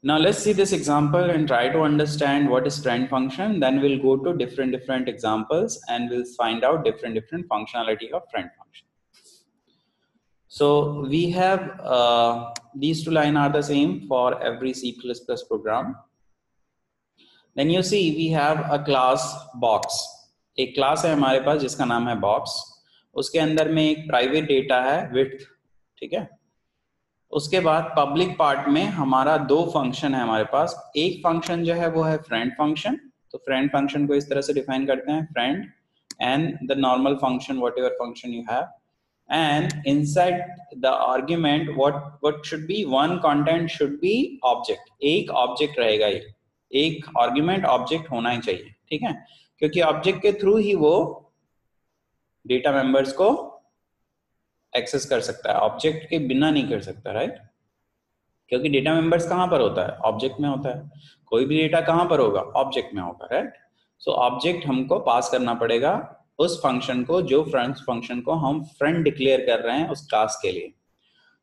Now let's see this example and try to understand what is friend function. Then we'll go to different examples and we'll find out different functionality of friend function. So we have these two lines are the same for every C++ program. Then you see we have a class box. एक class है हमारे पास जिसका नाम है box. उसके अंदर में एक प्राइवेट डेटा है width, ठीक है। उसके बाद पब्लिक पार्ट में हमारा दो फंक्शन है हमारे पास। एक फंक्शन जो है वो है फ्रेंड फंक्शन। तो फ्रेंड फंक्शन को इस तरह से डिफाइन करते हैं, friend and the normal function what ever function you have, and inside the argument what should be one content should be object. एक ऑब्जेक्ट रहेगा, ये एक आर्ग्यूमेंट ऑब्जेक्ट होना ही चाहिए, ठीक है, क्योंकि ऑब्जेक्ट के थ्रू ही वो डेटा मेंबर्स को एक्सेस कर सकता है, ऑब्जेक्ट के बिना नहीं कर सकता, राइट। क्योंकि डेटा मेंबर्स कहाँ पर होता है, ऑब्जेक्ट में होता है। कोई भी डेटा कहाँ पर होगा, ऑब्जेक्ट में होगा, राइट। सो ऑब्जेक्ट हमको पास करना पड़ेगा उस फंक्शन को, जो फ्रेंड फंक्शन को हम फ्रेंड डिक्लेयर कर रहे हैं उस क्लास के लिए।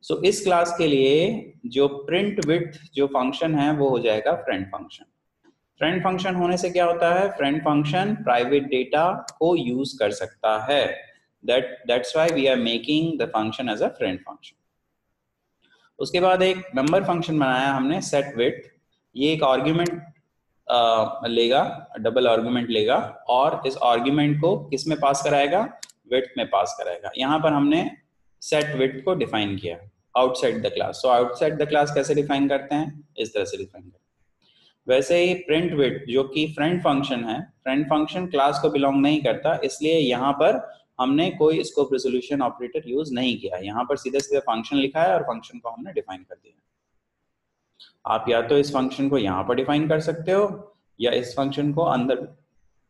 सो इस क्लास के लिए जो प्रिंट विड्थ जो फंक्शन है वो हो जाएगा फ्रेंड फंक्शन। फ्रेंड फंक्शन होने से क्या होता है, फ्रेंड फंक्शन प्राइवेट डेटा को यूज कर सकता है। That's why we are making the function as a friend function. उसके बाद एक मेंबर फंक्शन बनाया हमने set width। ये एक आर्ग्यूमेंट लेगा, डबल आर्ग्यूमेंट लेगा और इस आर्ग्यूमेंट को किस में पास कराएगा, width में पास कराएगा। यहाँ पर हमने set width को डिफाइन किया outside the class. So outside the class कैसे डिफाइन करते हैं, इस तरह से डिफाइन करते हैं। वैसे ही प्रिंट विड्थ जो कि फ्रेंड फंक्शन है, फ्रेंड फंक्शन क्लास को बिलोंग नहीं करता, इसलिए यहाँ पर हमने कोई स्कोप रेजोल्यूशन ऑपरेटर यूज नहीं किया। यहाँ पर सीधे सीधे फंक्शन लिखा है और फंक्शन को हमने डिफाइन कर दिया। आप या तो इस फंक्शन को यहाँ पर डिफाइन कर सकते हो या इस फंक्शन को अंदर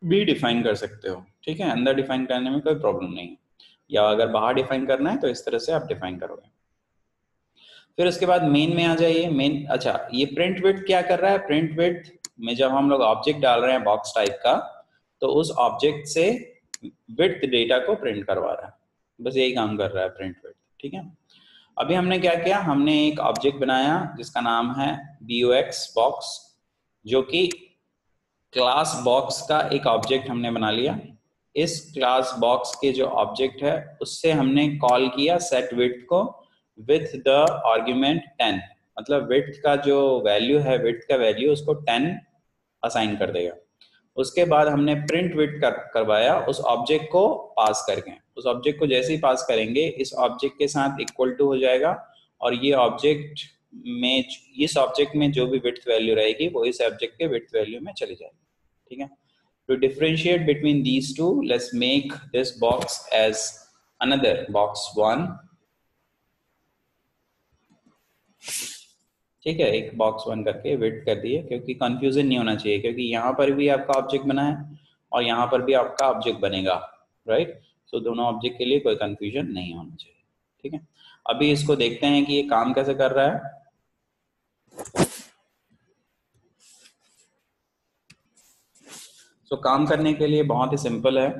भी डिफाइन कर सकते हो, ठीक है। अंदर डिफाइन करने में कोई प्रॉब्लम नहीं है, या अगर बाहर डिफाइन करना है तो इस तरह से आप डिफाइन करोगे। फिर उसके बाद मेन में आ जाइए। मेन, अच्छा, ये प्रिंट विड्थ क्या कर रहा है, प्रिंट विड्थ में जब हम लोग ऑब्जेक्ट डाल रहे हैं बॉक्स टाइप का, तो उस ऑब्जेक्ट से विड्थ डेटा को प्रिंट करवा रहा है, बस यही काम कर रहा है प्रिंट विड्थ, ठीक है। अभी हमने क्या किया, हमने एक ऑब्जेक्ट बनाया जिसका नाम है box बॉक्स, जो कि क्लास बॉक्स का एक ऑब्जेक्ट हमने बना लिया। इस क्लास बॉक्स के जो ऑब्जेक्ट है उससे हमने कॉल किया सेट विड्थ को विथ द आर्ग्यूमेंट 10, मतलब विड्थ का जो वैल्यू है, विड्थ का वैल्यू उसको 10 असाइन कर देगा। उसके बाद हमने प्रिंट विड्थ करवाया उस ऑब्जेक्ट को पास करके। उस ऑब्जेक्ट को जैसे ही पास करेंगे इस ऑब्जेक्ट के साथ इक्वल टू हो जाएगा, और ये ऑब्जेक्ट में, इस ऑब्जेक्ट में जो भी विड्थ वैल्यू रहेगी वो इस ऑब्जेक्ट के विड्थ वैल्यू में चली जाएगी, ठीक है। To differentiate between these two, let's make this box as another box 1, ठीक है। एक box 1 करके विड्थ कर दिए, क्योंकि कंफ्यूजन नहीं होना चाहिए, क्योंकि यहाँ पर भी आपका ऑब्जेक्ट बना है और यहाँ पर भी आपका ऑब्जेक्ट बनेगा, राइट। सो दोनों ऑब्जेक्ट के लिए कोई कंफ्यूजन नहीं होना चाहिए, ठीक है। अभी इसको देखते हैं कि ये काम कैसे कर रहा है। तो काम करने के लिए बहुत ही सिंपल है।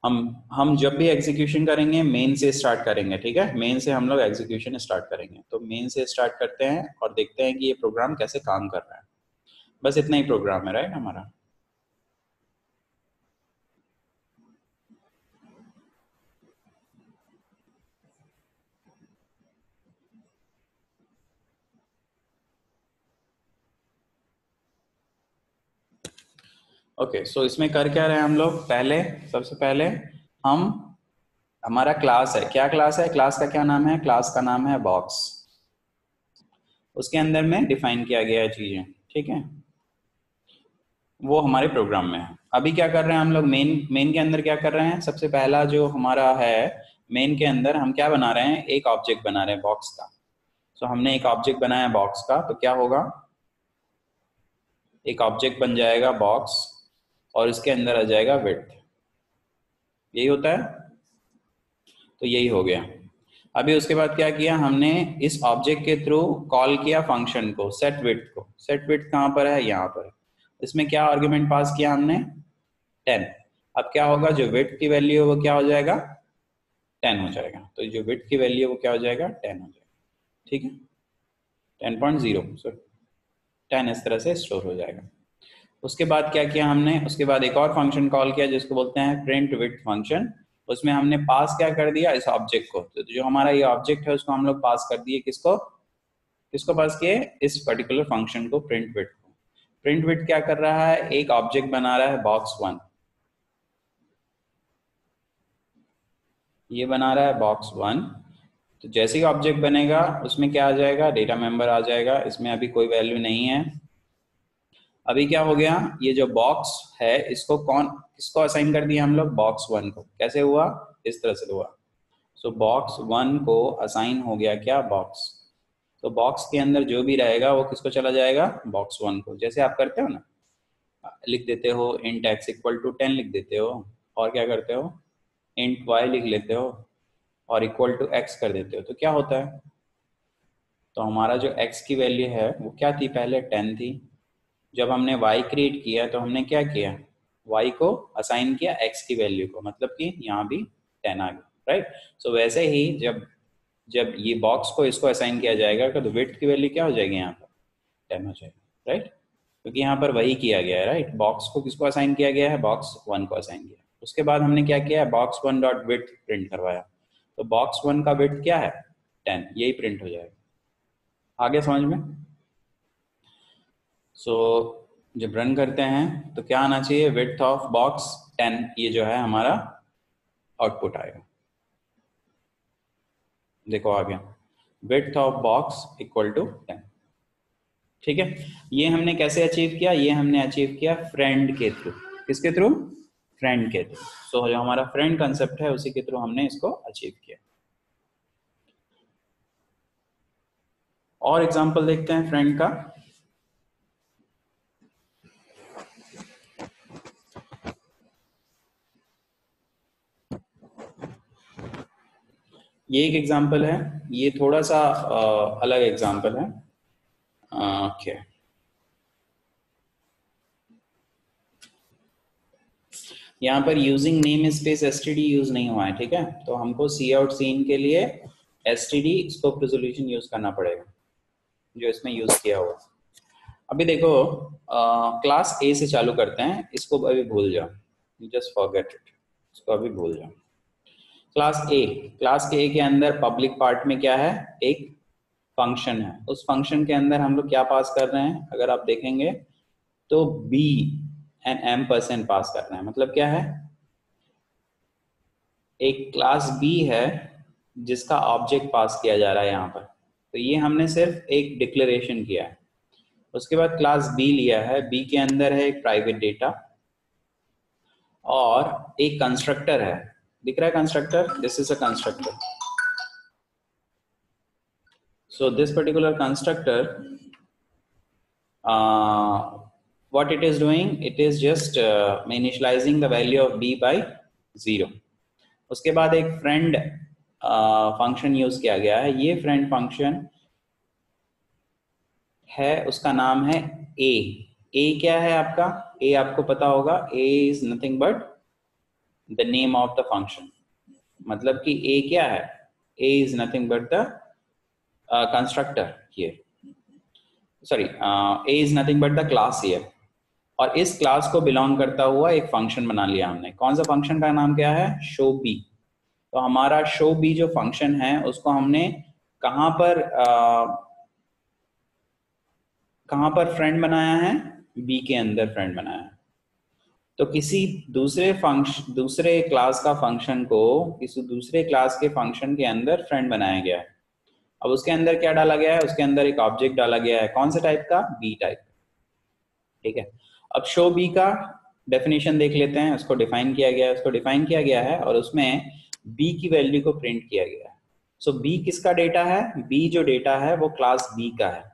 हम जब भी एग्जीक्यूशन करेंगे मेन से स्टार्ट करेंगे, ठीक है। मेन से हम लोग एग्जीक्यूशन स्टार्ट करेंगे, तो मेन से स्टार्ट करते हैं और देखते हैं कि ये प्रोग्राम कैसे काम कर रहा है। बस इतना ही प्रोग्राम है, राइट, हमारा। ओके, सो इसमें कर क्या रहे हैं हम लोग, पहले सबसे पहले हमारा क्लास है। क्या क्लास है, क्लास का क्या नाम है, क्लास का नाम है बॉक्स। उसके अंदर में डिफाइन किया गया है चीजें, ठीक है, वो हमारे प्रोग्राम में है। अभी क्या कर रहे हैं हम लोग, मेन के अंदर क्या कर रहे हैं, सबसे पहला जो हमारा है मेन के अंदर हम क्या बना रहे हैं, एक ऑब्जेक्ट बना रहे हैं बॉक्स का। सो हमने एक ऑब्जेक्ट बनाया बॉक्स का, तो क्या होगा, एक ऑब्जेक्ट बन जाएगा बॉक्स और इसके अंदर आ जाएगा विड्थ, यही होता है। तो यही हो गया। अभी उसके बाद क्या किया हमने, इस ऑब्जेक्ट के थ्रू कॉल किया फंक्शन को, सेट विड्थ को। सेट विड्थ कहाँ पर है, यहाँ पर। इसमें क्या आर्ग्यूमेंट पास किया हमने, 10। अब क्या होगा, जो विड्थ की वैल्यू है वो क्या हो जाएगा, 10 हो जाएगा। तो जो विड्थ की वैल्यू है वो क्या हो जाएगा, 10 हो जाएगा, ठीक है, 10.0 सर। 10 इस तरह से स्टोर हो जाएगा। उसके बाद क्या किया हमने, उसके बाद एक और फंक्शन कॉल किया जिसको बोलते हैं प्रिंट विड्थ फंक्शन। उसमें हमने पास क्या कर दिया, इस ऑब्जेक्ट को, तो जो हमारा ये ऑब्जेक्ट है उसको हम लोग पास कर दिए, किसको, किसको पास किए, इस पर्टिकुलर फंक्शन को, प्रिंट विड्थ को। प्रिंट विड्थ क्या कर रहा है, एक ऑब्जेक्ट बना रहा है box1, ये बना रहा है box1। तो जैसे ही ऑब्जेक्ट बनेगा उसमें क्या आ जाएगा, डेटा मेंबर आ जाएगा, इसमें अभी कोई वैल्यू नहीं है। अभी क्या हो गया, ये जो बॉक्स है इसको किसको असाइन कर दिया हम लोग, box1 को। कैसे हुआ, इस तरह से हुआ। सो box1 को असाइन हो गया क्या, बॉक्स। तो बॉक्स के अंदर जो भी रहेगा वो किसको चला जाएगा, box1 को। जैसे आप करते हो ना, लिख देते हो int x इक्वल टू 10 लिख देते हो, और क्या करते हो int y लिख लेते हो और इक्वल टू x कर देते हो, तो क्या होता है, तो हमारा जो x की वैल्यू है वो क्या थी, पहले 10 थी। जब हमने y क्रिएट किया तो हमने क्या किया, y को असाइन किया x की वैल्यू को, मतलब कि यहाँ भी 10 आ गया, राइट। सो वैसे ही जब जब ये बॉक्स को इसको असाइन किया जाएगा तो विड्थ की वैल्यू क्या हो जाएगी, यहाँ पर 10 हो जाएगी, राइट, क्योंकि यहाँ पर वही किया गया है, राइट। बॉक्स को किसको असाइन किया गया है, box1 को असाइन किया। उसके बाद हमने क्या किया, box1 डॉट विड्थ प्रिंट करवाया, तो box1 का विड्थ क्या है, 10, यही प्रिंट हो जाएगा। आगे समझ में। सो जब रन करते हैं तो क्या आना चाहिए, विड्थ ऑफ बॉक्स 10, ये जो है हमारा आउटपुट आएगा। देखो आ गया, width of box equal to 10। ठीक है, ये हमने कैसे अचीव किया, ये हमने अचीव किया फ्रेंड के थ्रू। किसके थ्रू, फ्रेंड के थ्रू। सो जो हमारा फ्रेंड कंसेप्ट है उसी के थ्रू हमने इसको अचीव किया। और एग्जांपल देखते हैं फ्रेंड का। ये एक एग्जांपल है, ये थोड़ा सा अलग एग्जांपल है। ओके, यहाँ पर using name space STD use नहीं हुआ है, ठीक है। तो हमको सी आउट सीन के लिए एसटीडी स्कोप रेजोल्यूशन यूज करना पड़ेगा, जो इसमें यूज किया हुआ। अभी देखो क्लास ए से चालू करते हैं, इसको अभी भूल जाओ, जस्ट फॉरगेट इट, इसको अभी भूल जाओ। क्लास ए, क्लास के ए के अंदर पब्लिक पार्ट में क्या है, एक फंक्शन है। उस फंक्शन के अंदर हम लोग क्या पास कर रहे हैं, अगर आप देखेंगे तो बी एंड एम% पास कर रहे हैं। मतलब क्या है, एक क्लास बी है जिसका ऑब्जेक्ट पास किया जा रहा है यहाँ पर, तो ये हमने सिर्फ एक डिक्लेरेशन किया है। उसके बाद क्लास बी लिया है, बी के अंदर है एक प्राइवेट डेटा और एक कंस्ट्रक्टर है, दिख रहा है constructor, this is a constructor. So this particular constructor, what it is doing, it is just initializing the value of b by 0। उसके बाद एक फ्रेंड फंक्शन यूज किया गया है। ये फ्रेंड फंक्शन है, उसका नाम है a। a क्या है आपका, a आपको पता होगा, a is nothing but the name of the function। मतलब कि a क्या है, a is nothing but the constructor here, sorry, a is nothing but the class here। और इस क्लास को बिलोंग करता हुआ एक फंक्शन बना लिया हमने। कौन सा फंक्शन का नाम क्या है, शो बी। तो हमारा शो बी जो फंक्शन है उसको हमने कहां पर फ्रेंड बनाया है, बी के अंदर फ्रेंड बनाया है। तो किसी दूसरे क्लास का फंक्शन को किसी दूसरे क्लास के फंक्शन के अंदर फ्रेंड बनाया गया है। अब उसके अंदर क्या डाला गया है, उसके अंदर एक ऑब्जेक्ट डाला गया है, कौन से टाइप का, बी टाइप। ठीक है, अब शो बी का डेफिनेशन देख लेते हैं, उसको डिफाइन किया गया है, उसको डिफाइन किया गया है और उसमें बी की वैल्यू को प्रिंट किया गया है। सो बी किसका डेटा है, बी जो डेटा है वो क्लास बी का है,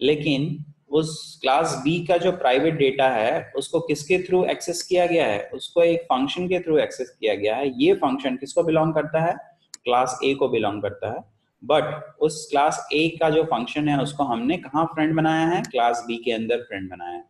लेकिन उस क्लास बी का जो प्राइवेट डेटा है उसको किसके थ्रू एक्सेस किया गया है, उसको एक फंक्शन के थ्रू एक्सेस किया गया है। ये फंक्शन किसको बिलोंग करता है, क्लास ए को बिलोंग करता है। बट उस क्लास ए का जो फंक्शन है उसको हमने कहाँ फ्रेंड बनाया है, क्लास बी के अंदर फ्रेंड बनाया है।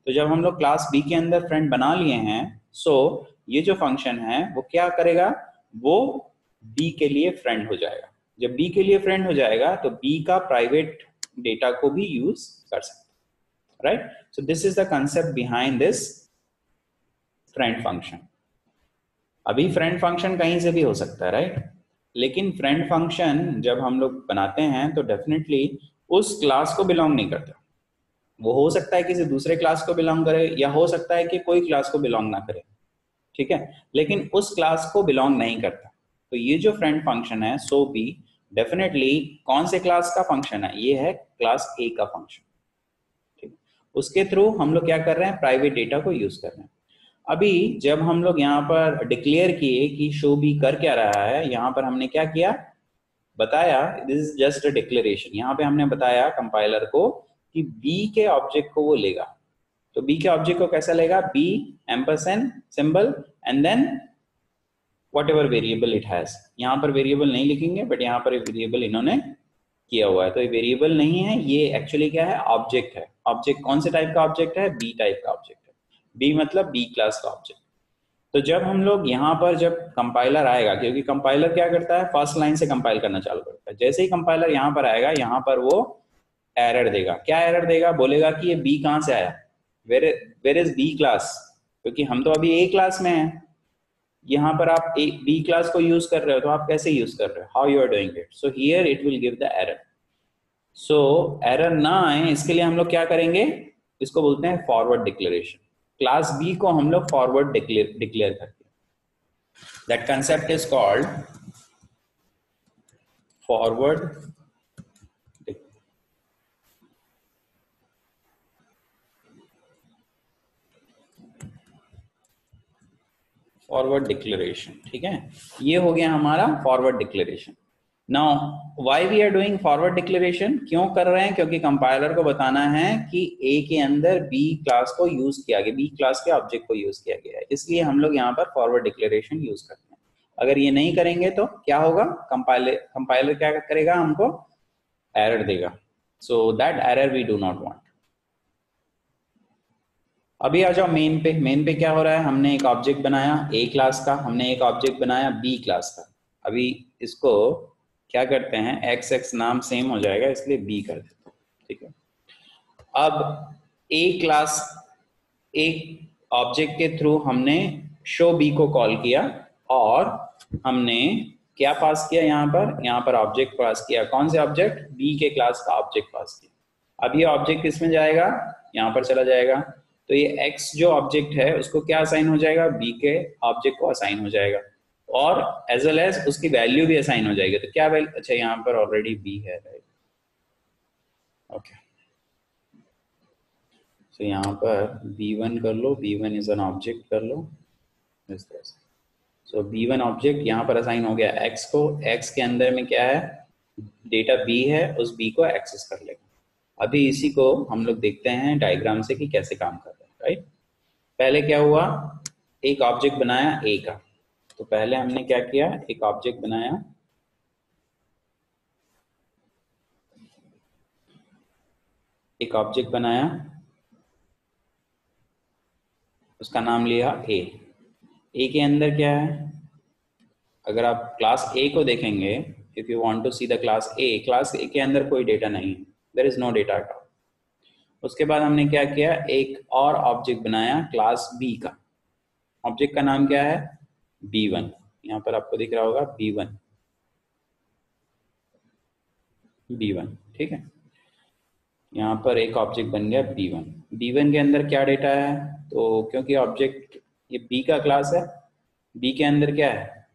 तो जब हम लोग क्लास बी के अंदर फ्रेंड बना लिए हैं, सो ये जो फंक्शन है वो क्या करेगा, वो बी के लिए फ्रेंड हो जाएगा। जब बी के लिए फ्रेंड हो जाएगा तो बी का प्राइवेट डेटा को भी यूज कर सकते हैं। right? So this is the concept behind this friend function. अभी फ्रेंड फंक्शन कहीं से भी हो सकता है, राइट? लेकिन फ्रेंड फंक्शन जब हम लोग बनाते हैं तो डेफिनेटली उस क्लास को बिलोंग नहीं करता। वो हो सकता है किसी दूसरे क्लास को बिलोंग करे, या हो सकता है कि कोई क्लास को बिलोंग ना करे, ठीक है, लेकिन उस क्लास को बिलोंग नहीं करता। तो ये जो फ्रेंड फंक्शन है सो बी डेफिनेटली कौन से क्लास का फंक्शन है? ये है क्लास ए का फंक्शन, ठीक है। उसके थ्रू हम लोग क्या कर रहे हैं? प्राइवेट डेटा को यूज कर रहे हैं। अभी जब हम लोग यहाँ पर डिक्लेयर किए कि शो बी कर क्या रहा है, यहाँ पर हमने क्या किया बताया, this is just a declaration. यहाँ पे हमने बताया कंपाइलर को कि बी के ऑब्जेक्ट को वो लेगा। तो बी के ऑब्जेक्ट को कैसा लेगा? B ampersand symbol and then whatever variable it has. यहाँ पर वेरिएबल नहीं लिखेंगे, बट यहाँ पर एक वेरिएबल इन्होंने किया हुआ है। तो ये वेरिएबल नहीं है, ये एक्चुअली क्या है? ऑब्जेक्ट है। ऑब्जेक्ट कौन से टाइप का ऑब्जेक्ट है? बी टाइप का ऑब्जेक्ट है। बी मतलब बी क्लास का ऑब्जेक्ट। तो जब हम लोग यहाँ पर जब कंपाइलर आएगा, क्योंकि कंपाइलर क्या करता है? फर्स्ट लाइन से कंपाइल करना चालू करता है। जैसे ही कंपाइलर यहाँ पर आएगा, यहाँ पर वो एरर देगा। क्या एरर देगा? बोलेगा कि ये बी कहाँ से आया, वेयर इज बी क्लास, क्योंकि हम तो अभी ए क्लास में हैं। यहाँ पर आप बी क्लास को यूज कर रहे हो, तो आप कैसे यूज कर रहे हो? How you are doing it? So here it will give the error. So error ना आए इसके लिए हम लोग क्या करेंगे? इसको बोलते हैं फॉरवर्ड डिक्लेरेशन। क्लास बी को हम लोग फॉरवर्ड डिक्लेयर करते हैं। That concept is called forward forward declaration, ठीक है। ये हो गया हमारा forward declaration. Now why we are doing forward declaration? क्यों कर रहे हैं? क्योंकि कंपाइलर को बताना है कि ए के अंदर बी क्लास को यूज किया गया, बी क्लास के ऑब्जेक्ट को यूज किया गया है, इसलिए हम लोग यहाँ पर फॉरवर्ड डिक्लेरेशन यूज करते हैं। अगर ये नहीं करेंगे तो क्या होगा? कंपाइलर क्या करेगा? हमको एरर देगा। So that error we do not want. अभी आ जाओ मेन पे। मेन पे क्या हो रहा है? हमने एक ऑब्जेक्ट बनाया ए क्लास का, हमने एक ऑब्जेक्ट बनाया बी क्लास का। अभी इसको क्या करते हैं? एक्स एक्स नाम सेम हो जाएगा, इसलिए बी कर देते हैं, ठीक है। अब ए क्लास एक ऑब्जेक्ट के थ्रू हमने शो बी को कॉल किया, और हमने क्या पास किया? यहाँ पर ऑब्जेक्ट पास किया। कौन से ऑब्जेक्ट? बी के क्लास का ऑब्जेक्ट पास किया। अब ये ऑब्जेक्ट किसमें जाएगा? यहाँ पर चला जाएगा। तो ये x जो ऑब्जेक्ट है उसको क्या असाइन हो जाएगा? b के ऑब्जेक्ट को असाइन हो जाएगा, और एज वेल एज उसकी वैल्यू भी असाइन हो जाएगी। तो क्या वैल्यू? अच्छा, यहाँ पर ऑलरेडी b है, राइट? ओके, तो यहाँ पर b1 कर लो, b1 इज एन ऑब्जेक्ट कर लो इस तरह से। सो b1 ऑब्जेक्ट यहाँ पर असाइन हो गया x को। x के अंदर में क्या है? डेटा b है, उस b को एक्सेस कर लेगा। अभी इसी को हम लोग देखते हैं डायग्राम से कि कैसे काम कर रहा है, राइट? पहले क्या हुआ? एक ऑब्जेक्ट बनाया ए का। तो पहले हमने क्या किया? एक ऑब्जेक्ट बनाया, एक ऑब्जेक्ट बनाया, उसका नाम लिया ए। ए के अंदर क्या है? अगर आप क्लास ए को देखेंगे, if you want to see the class A, class A के अंदर कोई डेटा नहीं है, there is no data at all. उसके बाद हमने क्या किया? एक और ऑब्जेक्ट बनाया क्लास बी का। ऑब्जेक्ट का नाम क्या है? b1। यहाँ पर आपको दिख रहा होगा b1, b1, ठीक है। यहाँ पर एक ऑब्जेक्ट बन गया b1। b1 के अंदर क्या डेटा है? तो क्योंकि ऑब्जेक्ट ये b का क्लास है, b के अंदर क्या है?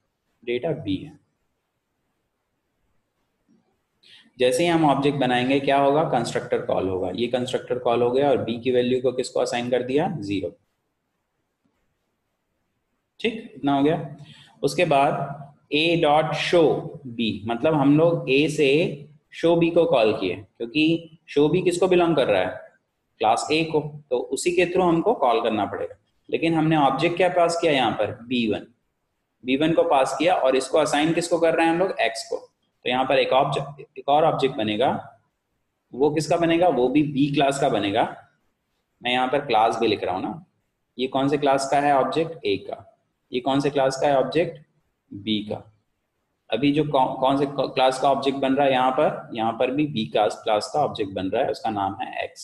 डेटा b है। जैसे ही हम ऑब्जेक्ट बनाएंगे क्या होगा? कंस्ट्रक्टर कॉल होगा। ये कंस्ट्रक्टर कॉल हो गया, और b की वैल्यू को किसको असाइन कर दिया? 0। ठीक, इतना हो गया। उसके बाद a डॉट शो b, मतलब हम लोग a से शो b को कॉल किए, क्योंकि शो b किसको बिलोंग कर रहा है? क्लास a को। तो उसी के थ्रू हमको कॉल करना पड़ेगा। लेकिन हमने ऑब्जेक्ट क्या पास किया? यहाँ पर b1, b1 को पास किया, और इसको असाइन किसको कर रहे हैं हम लोग? x को। तो यहाँ पर एक और ऑब्जेक्ट बनेगा। वो किसका बनेगा? वो भी b क्लास का बनेगा। मैं यहाँ पर क्लास भी लिख रहा हूँ ना। ये कौन से क्लास का है ऑब्जेक्ट? a का। ये कौन से क्लास का है ऑब्जेक्ट? b का। अभी जो कौन से क्लास का ऑब्जेक्ट बन रहा है यहाँ पर भी b क्लास का ऑब्जेक्ट बन रहा है, उसका नाम है x।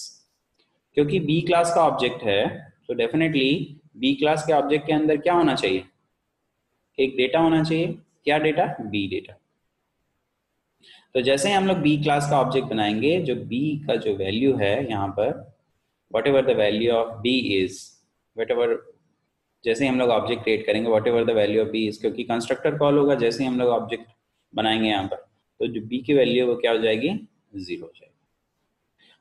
क्योंकि बी क्लास का ऑब्जेक्ट है तो डेफिनेटली बी क्लास के ऑब्जेक्ट के अंदर क्या होना चाहिए, एक डेटा होना चाहिए। क्या डेटा, बी डेटा। तो जैसे ही हम लोग बी क्लास का ऑब्जेक्ट बनाएंगे, जो बी का जो वैल्यू है यहाँ पर, whatever the value of B is, whatever, जैसे ही हम लोग ऑब्जेक्ट क्रिएट करेंगे whatever the value of B is, क्योंकि कंस्ट्रक्टर कॉल होगा जैसे ही हम लोग ऑब्जेक्ट बनाएंगे यहाँ पर, तो जो बी की वैल्यू है वो क्या हो जाएगी, 0 हो जाएगी।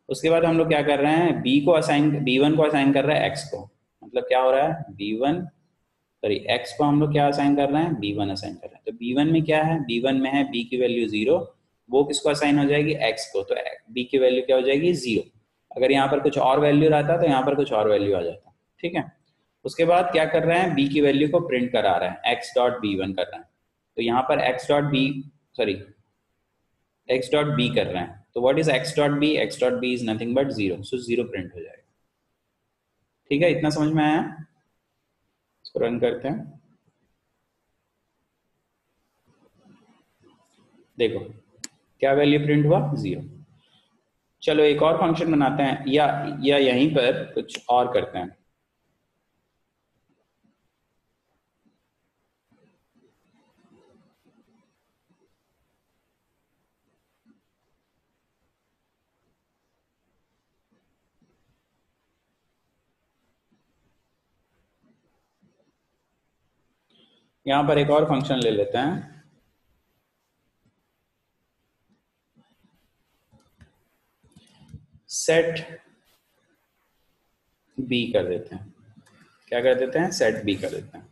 उसके बाद हम लोग क्या कर रहे हैं, बी को असाइन, बी1 को असाइन कर रहे हैं एक्स को, मतलब क्या हो रहा है, बी1 सॉरी एक्स को हम लोग क्या असाइन कर रहे हैं, बी1 असाइन कर रहे हैं। तो बी1 में क्या है, बी1 में है बी की वैल्यू 0, वो किसको असाइन हो जाएगी, एक्स को, तो बी की वैल्यू क्या हो जाएगी, 0। अगर यहाँ पर कुछ और वैल्यू रहता तो यहाँ पर कुछ और वैल्यू आ जाता, ठीक है। उसके बाद क्या कर रहे हैं, बी की वैल्यू को प्रिंट करा रहे हैं, एक्स डॉट बी1 कर रहे हैं। तो यहाँ पर X dot B sorry X dot B कर रहे हैं, तो what is X dot B, X dot B is nothing but 0, so 0 print हो जाएगा। ठीक है, इतना समझ में आया, इसको रन करते हैं। देखो क्या वैल्यू प्रिंट हुआ, 0। चलो एक और फंक्शन बनाते हैं, या यहीं पर कुछ और करते हैं। यहां पर एक और फंक्शन ले लेते हैं, सेट बी कर देते हैं। क्या कर देते हैं, सेट बी कर देते हैं।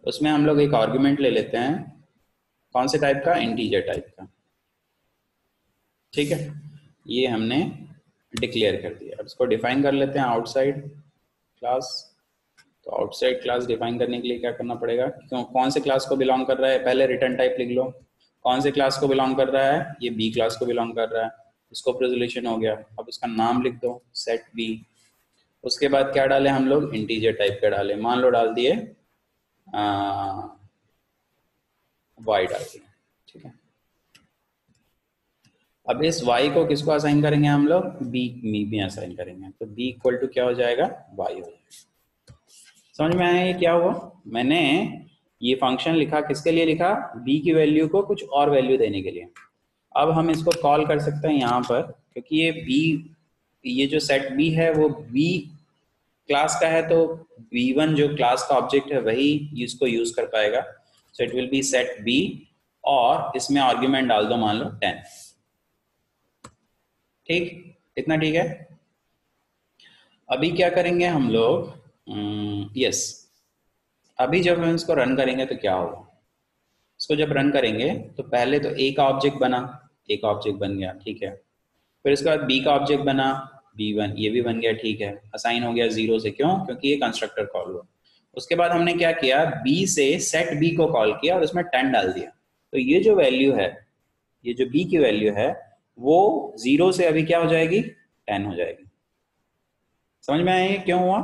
उसमें हम लोग एक आर्गुमेंट ले लेते हैं, कौन से टाइप का, इंटीजर टाइप का, ठीक है। ये हमने डिक्लेयर कर दिया। अब इसको डिफाइन कर लेते हैं, आउटसाइड क्लास। तो आउटसाइड क्लास डिफाइन करने के लिए क्या करना पड़ेगा, क्यों, कौन से क्लास को बिलोंग कर रहा है, पहले रिटर्न टाइप लिख लो, कौन से क्लास को बिलोंग कर रहा है, ये बी क्लास को बिलोंग कर रहा है। स्कोप रेजोल्यूशन हो गया, अब उसका नाम लिख दो, सेट बी। उसके बाद क्या डाले हम लोग, इंटीजर टाइप का डाले, मान लो डाल दिए वाई डाल दिए, ठीक है। अब इस y को किसको असाइन करेंगे हम लोग, b में असाइन करेंगे, तो b इक्वल टू क्या हो जाएगा, y हो जाएगा। समझ में आया ये क्या हुआ, मैंने ये फंक्शन लिखा किसके लिए लिखा, b की वैल्यू को कुछ और वैल्यू देने के लिए। अब हम इसको कॉल कर सकते हैं यहाँ पर, क्योंकि ये b, ये जो सेट b है वो b क्लास का है, तो b1 जो क्लास का ऑब्जेक्ट है वही इसको यूज कर पाएगा। So it will be set b, और इसमें आर्ग्यूमेंट डाल दो, मान लो 10। ठीक, इतना ठीक है। अभी क्या करेंगे हम लोग, यस, अभी जब हम इसको रन करेंगे तो क्या होगा, इसको जब रन करेंगे तो पहले तो ए का ऑब्जेक्ट बना, एक ऑब्जेक्ट बन गया, ठीक है। फिर उसके बाद बी का ऑब्जेक्ट बना, b1, ये भी बन गया, ठीक है। असाइन हो गया 0 से, क्यों, क्योंकि ये कंस्ट्रक्टर कॉल हुआ। उसके बाद हमने क्या किया, b से सेट b को कॉल किया और उसमें 10 डाल दिया। तो ये जो वैल्यू है, ये जो b की वैल्यू है वो 0 से अभी क्या हो जाएगी, 10 हो जाएगी। समझ में आया ये क्यों हुआ,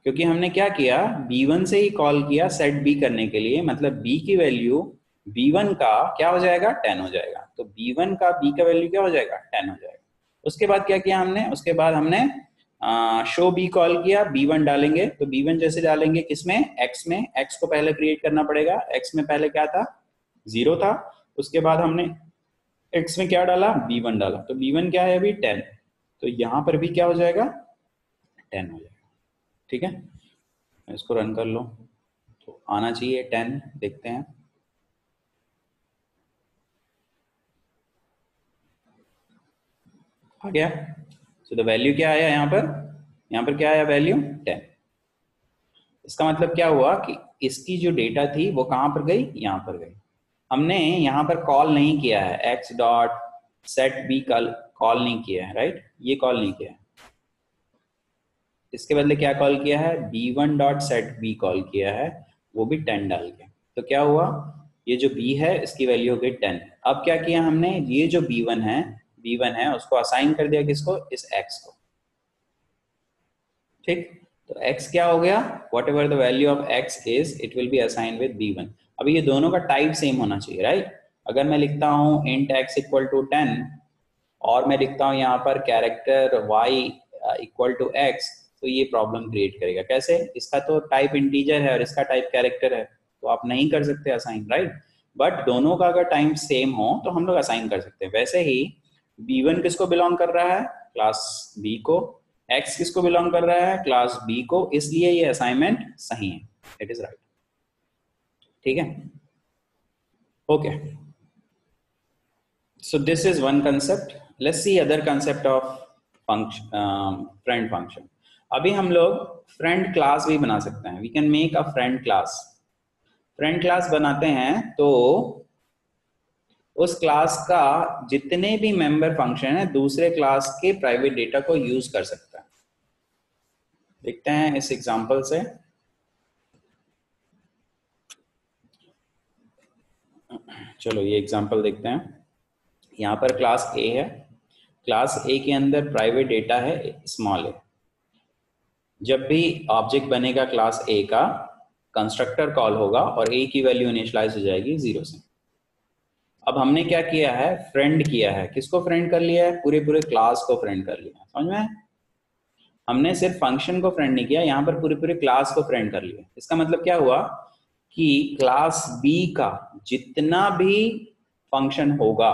क्योंकि हमने क्या किया, b1 से ही कॉल किया सेट b करने के लिए, मतलब b की वैल्यू b1 का क्या हो जाएगा, 10 हो जाएगा। तो b1 का b का वैल्यू क्या हो जाएगा, 10 हो जाएगा। उसके बाद क्या किया हमने, उसके बाद हमने शो b कॉल किया, b1 डालेंगे, तो b1 जैसे डालेंगे किसमें, x में, x को पहले क्रिएट करना पड़ेगा, x में पहले क्या था, 0 था। उसके बाद हमने x में क्या डाला, b1 डाला, तो b1 क्या है अभी, 10, तो यहां पर भी क्या हो जाएगा, 10 हो जाएगा, ठीक है। इसको रन कर लो, तो आना चाहिए 10, देखते हैं। आ गया। सो द वैल्यू क्या आया यहाँ पर क्या आया, वैल्यू 10। इसका मतलब क्या हुआ कि इसकी जो डेटा थी वो कहां पर गई, यहाँ पर गई। हमने यहाँ पर कॉल नहीं किया है, x dot set be call नहीं किया है, राइट, ये कॉल नहीं किया है। इसके बदले क्या कॉल किया है, b1 dot set be call किया है, वो भी 10 डाल के। तो क्या हुआ, ये जो b है इसकी वैल्यू हो गई 10। अब क्या किया हमने, ये जो b1 है उसको असाइन कर दिया किसको, इस x को, ठीक। तो x क्या हो गया, what ever the value of x is, it will be assign with b1। अभी ये दोनों का टाइप सेम होना चाहिए, राइट। अगर मैं लिखता हूँ int x इक्वल टू 10, और मैं लिखता हूँ यहाँ पर character y equal to x, तो ये प्रॉब्लम क्रिएट करेगा। कैसे? इसका तो टाइप इंटीजर है और इसका टाइप कैरेक्टर है, तो आप नहीं कर सकते असाइन, राइट? बट दोनों का अगर टाइम सेम हो तो हम लोग असाइन कर सकते हैं। वैसे ही b1 किसको बिलोंग कर रहा है? क्लास b को। x किसको बिलोंग कर रहा है? क्लास b को। इसलिए ये असाइनमेंट सही है, इट इज राइट। ठीक है, okay. So this is one concept. Let's see other concept of function, friend function. अभी हम लोग friend class भी बना सकते हैं। We can make a friend class. Friend class बनाते हैं तो उस क्लास का जितने भी मेंबर फंक्शन है दूसरे क्लास के प्राइवेट डेटा को यूज कर सकता है। देखते हैं इस एग्जांपल से। चलो ये एग्जांपल देखते हैं। यहाँ पर क्लास ए है, क्लास ए के अंदर प्राइवेट डेटा है स्मॉल ए। जब भी ऑब्जेक्ट बनेगा क्लास ए का, कंस्ट्रक्टर कॉल होगा और ए की वैल्यू इनिशियलाइज हो जाएगी 0 से। अब हमने क्या किया है? फ्रेंड किया है। किसको फ्रेंड कर लिया है? पूरे पूरे क्लास को फ्रेंड कर लिया। समझ में? हमने सिर्फ फंक्शन को फ्रेंड नहीं किया, यहाँ पर पूरे पूरे क्लास को फ्रेंड कर लिया। इसका मतलब क्या हुआ कि क्लास बी का जितना भी फंक्शन होगा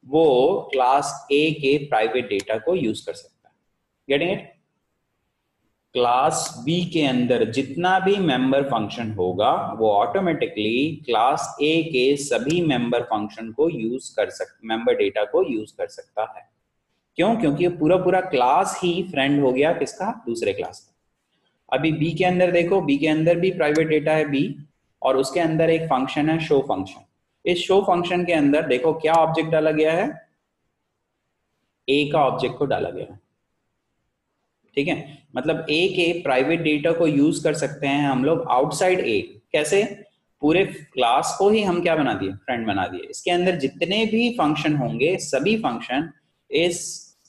वो क्लास ए के प्राइवेट डेटा को यूज कर सकता है। Getting it? क्लास बी के अंदर जितना भी मेंबर फंक्शन होगा वो ऑटोमेटिकली क्लास ए के सभी मेंबर फंक्शन को यूज कर मेंबर डेटा को यूज कर सकता है। क्यों? क्योंकि पूरा पूरा क्लास ही फ्रेंड हो गया किसका? दूसरे क्लास का। अभी बी के अंदर देखो, बी के अंदर भी प्राइवेट डेटा है बी, और उसके अंदर एक फंक्शन है शो फंक्शन। इस शो फंक्शन के अंदर देखो क्या ऑब्जेक्ट डाला गया है? ए का ऑब्जेक्ट को डाला गया है। ठीक है, मतलब ए के प्राइवेट डेटा को यूज कर सकते हैं हम लोग आउटसाइड ए। कैसे? पूरे क्लास को ही हम क्या बना दिए? फ्रेंड बना दिए। इसके अंदर जितने भी फंक्शन होंगे सभी फंक्शन इस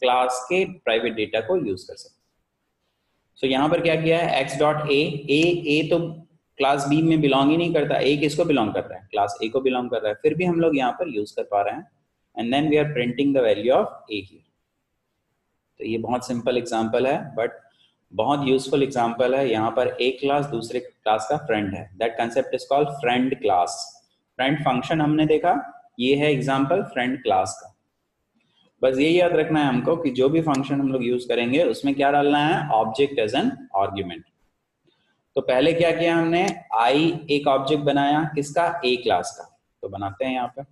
क्लास के प्राइवेट डेटा को यूज कर सकते हैं। सो यहाँ पर क्या किया है? x डॉट ए तो क्लास बी में बिलोंग ही नहीं करता। ए किसको बिलोंग कर रहा है? क्लास ए को बिलोंग कर रहा है, फिर भी हम लोग यहाँ पर यूज कर पा रहे हैं। And then we are printing the value of A here. तो ये बहुत सिंपल एग्जांपल है बट बहुत यूजफुल एग्जांपल है। यहाँ पर एक क्लास दूसरे क्लास का फ्रेंड है। That concept is called friend class. Friend function हमने देखा, ये है एग्जांपल फ्रेंड क्लास का। बस ये याद रखना है हमको कि जो भी फंक्शन हम लोग यूज करेंगे उसमें क्या डालना है? Object as an argument. तो पहले क्या किया हमने? आई एक ऑब्जेक्ट बनाया किसका? ए क्लास का। तो बनाते हैं यहाँ पर।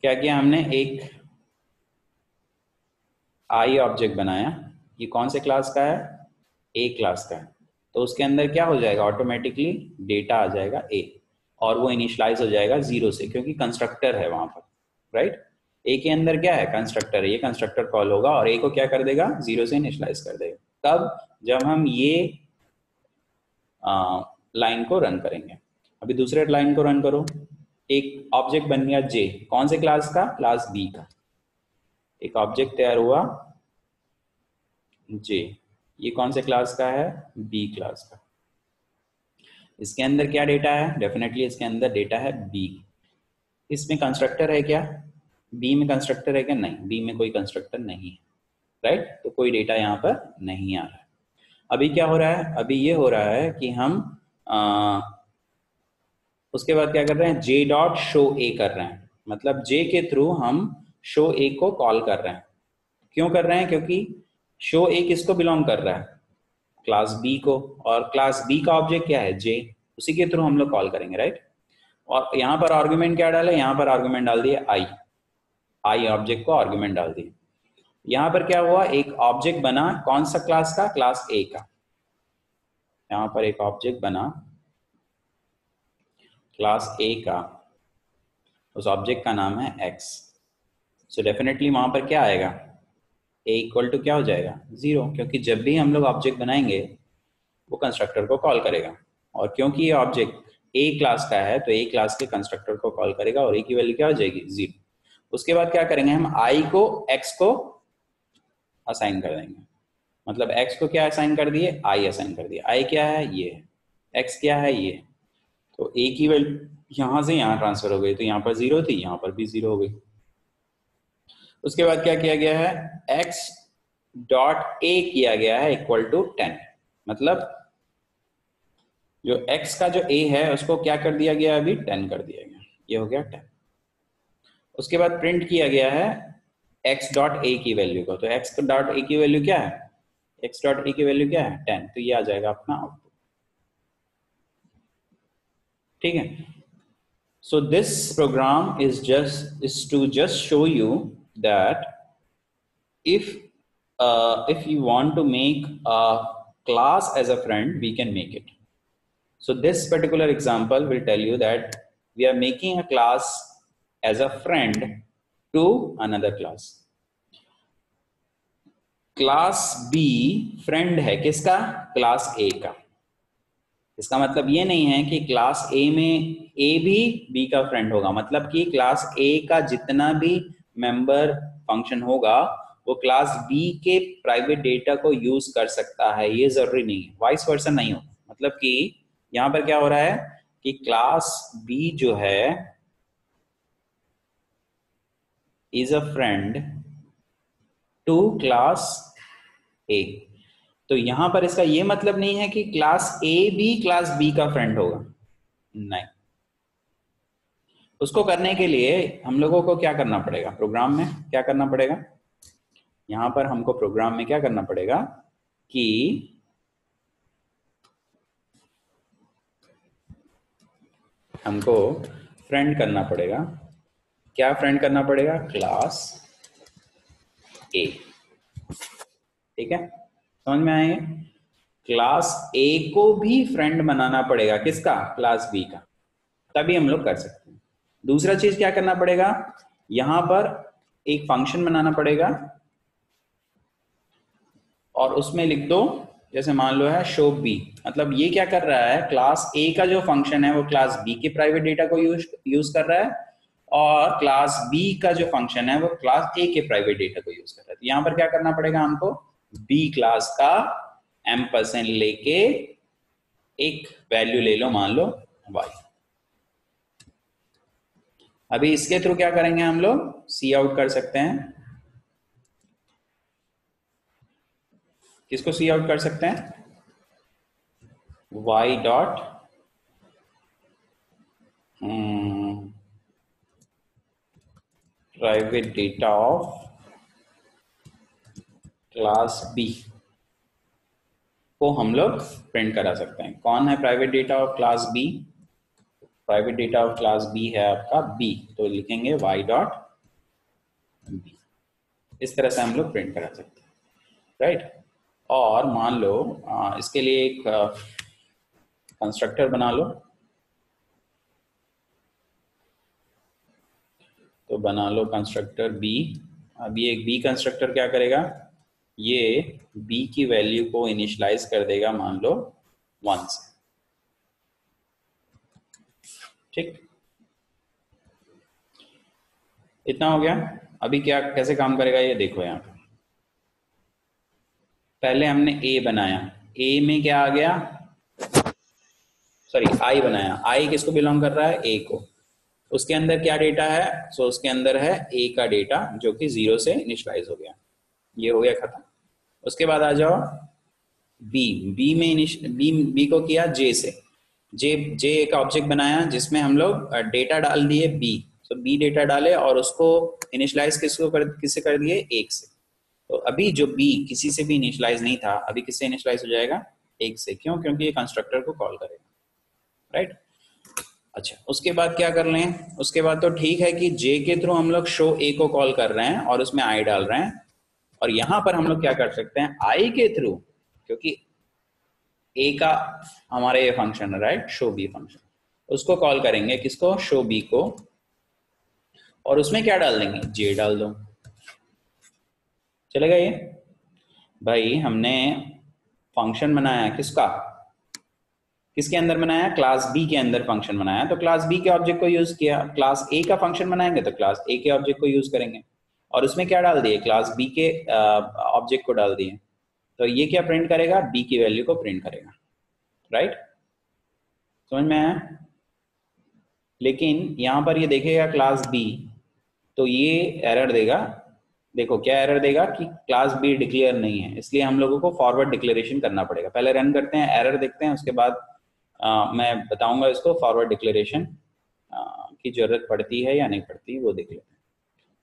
क्या किया हमने? एक आई ऑब्जेक्ट बनाया। ये कौन से क्लास का है? ए क्लास का है। तो उसके अंदर क्या हो जाएगा? ऑटोमेटिकली डेटा आ जाएगा ए, और वो इनिशियलाइज हो जाएगा 0 से, क्योंकि कंस्ट्रक्टर है वहां पर, राइट? ए के अंदर क्या है? कंस्ट्रक्टर है। ये कंस्ट्रक्टर कॉल होगा और ए को क्या कर देगा? 0 से इनिशियलाइज कर देगा। तब जब हम ये लाइन को रन करेंगे। अभी दूसरे लाइन को रन करो। एक ऑब्जेक्ट बन गया जे, कौन से क्लास का? क्लास बी का। एक ऑब्जेक्ट तैयार हुआ जे, ये कौन से क्लास का है? बी क्लास का। इसके अंदर क्या डेटा है? डेफिनेटली इसके अंदर डेटा है बी। इसमें कंस्ट्रक्टर है क्या? बी में कंस्ट्रक्टर है क्या? नहीं, बी में कोई कंस्ट्रक्टर नहीं है, राइट? तो कोई डेटा यहाँ पर नहीं आ रहा है। अभी क्या हो रहा है? अभी ये हो रहा है कि हम उसके बाद क्या कर रहे हैं? जे डॉट शो ए कर रहे हैं। मतलब जे के थ्रू हम शो ए को कॉल कर रहे हैं। क्यों कर रहे हैं? क्योंकि शो ए किसको बिलोंग कर रहा है? क्लास बी को, और क्लास बी का ऑब्जेक्ट क्या है? जे। उसी के थ्रू हम लोग कॉल करेंगे, राइट? और यहाँ पर आर्गुमेंट क्या डाले? यहाँ पर आर्गुमेंट डाल दिए आई। आई ऑब्जेक्ट को आर्गुमेंट डाल दिए। यहाँ पर क्या हुआ? एक ऑब्जेक्ट बना, कौन सा क्लास का? क्लास ए का। यहाँ पर एक ऑब्जेक्ट बना क्लास ए का, उस ऑब्जेक्ट का नाम है एक्स। सो डेफिनेटली वहां पर क्या आएगा? ए इक्वल टू क्या हो जाएगा? 0, क्योंकि जब भी हम लोग ऑब्जेक्ट बनाएंगे वो कंस्ट्रक्टर को कॉल करेगा, और क्योंकि ये ऑब्जेक्ट ए क्लास का है तो ए क्लास के कंस्ट्रक्टर को कॉल करेगा और ए की वैल्यू क्या हो जाएगी? 0। उसके बाद क्या करेंगे? हम आई को एक्स को असाइन कर देंगे। मतलब एक्स को क्या असाइन कर दिए? आई असाइन कर दिए। आई क्या है? ये है। एक्स क्या है? ये। तो ए की वैल्यू यहाँ से यहाँ ट्रांसफर हो गई, तो यहाँ पर 0 थी, यहाँ पर भी 0 हो गई। उसके बाद क्या किया गया है, x डॉट a किया गया है इक्वल टू 10, मतलब जो x का जो a है उसको क्या कर दिया गया, अभी 10 कर दिया गया, ये हो गया 10। उसके बाद प्रिंट किया गया है x डॉट a की वैल्यू को, तो x डॉट a की वैल्यू क्या है, x डॉट a की वैल्यू क्या है 10, तो ये आ जाएगा अपना आउटपुट। ठीक है, so this program is to just show you that if you want to make a class as a friend, we can make it. So this particular example will tell you that we are making a class as a friend to another class. Class B friend है किसका, class A का। इसका मतलब ये नहीं है कि class A में A भी B का फ्रेंड होगा, मतलब कि क्लास A का जितना भी मेंबर फंक्शन होगा वो क्लास B के प्राइवेट डेटा को यूज कर सकता है, ये जरूरी नहीं है, वाइस वर्सा नहीं होगा। मतलब कि यहाँ पर क्या हो रहा है कि क्लास B जो है is a friend to class A, तो यहां पर इसका ये मतलब नहीं है कि क्लास A भी क्लास B का फ्रेंड होगा, नहीं। उसको करने के लिए हम लोगों को क्या करना पड़ेगा, प्रोग्राम में क्या करना पड़ेगा, यहां पर हमको प्रोग्राम में क्या करना पड़ेगा कि हमको फ्रेंड करना पड़ेगा, क्या फ्रेंड करना पड़ेगा, क्लास A। ठीक है, समझ में आएंगे, क्लास A को भी फ्रेंड बनाना पड़ेगा, किसका, क्लास B का, तभी हम लोग कर सकते हैं। दूसरा चीज क्या करना पड़ेगा, यहां पर एक फंक्शन बनाना पड़ेगा और उसमें लिख दो, जैसे मान लो है शो बी, मतलब ये क्या कर रहा है, क्लास A का जो फंक्शन है वो क्लास B के प्राइवेट डेटा को यूज कर रहा है, और क्लास B का जो फंक्शन है वो क्लास A के प्राइवेट डेटा को यूज कर रहा है। तो यहाँ पर क्या करना पड़ेगा हमको, B क्लास का एम्परसेंड लेके एक वैल्यू ले लो, मान लो y। अभी इसके थ्रू क्या करेंगे हम लोग, सी आउट कर सकते हैं, किसको सी आउट कर सकते हैं, y dot private data of class B को हम लोग प्रिंट करा सकते हैं। कौन है private data of class B, private data of class B है आपका B, तो लिखेंगे y डॉट B, इस तरह से हम लोग प्रिंट करा सकते हैं, राइट। और मान लो इसके लिए एक कंस्ट्रक्टर बना लो, तो बना लो कंस्ट्रक्टर B। अब ये एक B कंस्ट्रक्टर क्या करेगा, ये B की वैल्यू को इनिशियलाइज कर देगा, मान लो 1 से, ठीक, इतना हो गया। अभी क्या कैसे काम करेगा ये देखो, यहाँ पे पहले हमने A बनाया, A में क्या आ गया, सॉरी I बनाया, I किसको बिलोंग कर रहा है, A को, उसके अंदर क्या डेटा है, सो उसके अंदर है A का डेटा जो कि 0 से इनिशियलाइज हो गया, ये हो गया खत्म। उसके बाद आ जाओ B में B को किया J से, J एक ऑब्जेक्ट बनाया जिसमें हम लोग डेटा डाल दिए B, तो B डेटा डाले और उसको इनिशियलाइज किससे कर दिए, 1 से। तो अभी जो B किसी से भी इनिशियलाइज नहीं था, अभी किससे इनिशियलाइज हो जाएगा, 1 से, क्यों, क्योंकि ये कंस्ट्रक्टर को कॉल करेगा, राइट। अच्छा, उसके बाद क्या कर लें, उसके बाद तो ठीक है कि J के थ्रू हम लोग शो A को कॉल कर रहे हैं और उसमें I डाल रहे हैं, और यहां पर हम लोग क्या कर सकते हैं, I के थ्रू, क्योंकि A का हमारा ये फंक्शन है, राइट, शो B फंक्शन, उसको कॉल करेंगे, किसको, शो B को, और उसमें क्या डाल देंगे, J डाल दो, चलेगा ये। भाई हमने फंक्शन बनाया किसका, किसके अंदर बनाया, क्लास B के अंदर फंक्शन बनाया, तो क्लास B के ऑब्जेक्ट को यूज किया, क्लास A का फंक्शन बनाएंगे तो क्लास A के ऑब्जेक्ट को यूज करेंगे, और उसमें क्या डाल दिए, क्लास B के ऑब्जेक्ट को डाल दिए, तो ये क्या प्रिंट करेगा, B की वैल्यू को प्रिंट करेगा, राइट, समझ में आया। लेकिन यहां पर ये देखेगा क्लास B, तो ये एरर देगा देखो क्या एरर देगा कि क्लास बी डिक्लेयर नहीं है, इसलिए हम लोगों को फॉरवर्ड डिक्लेरेशन करना पड़ेगा। पहले रन करते हैं, एरर देखते हैं, उसके बाद मैं बताऊंगा इसको फॉरवर्ड डिक्लेरेशन की जरूरत पड़ती है या नहीं पड़ती, वो देख लेते हैं।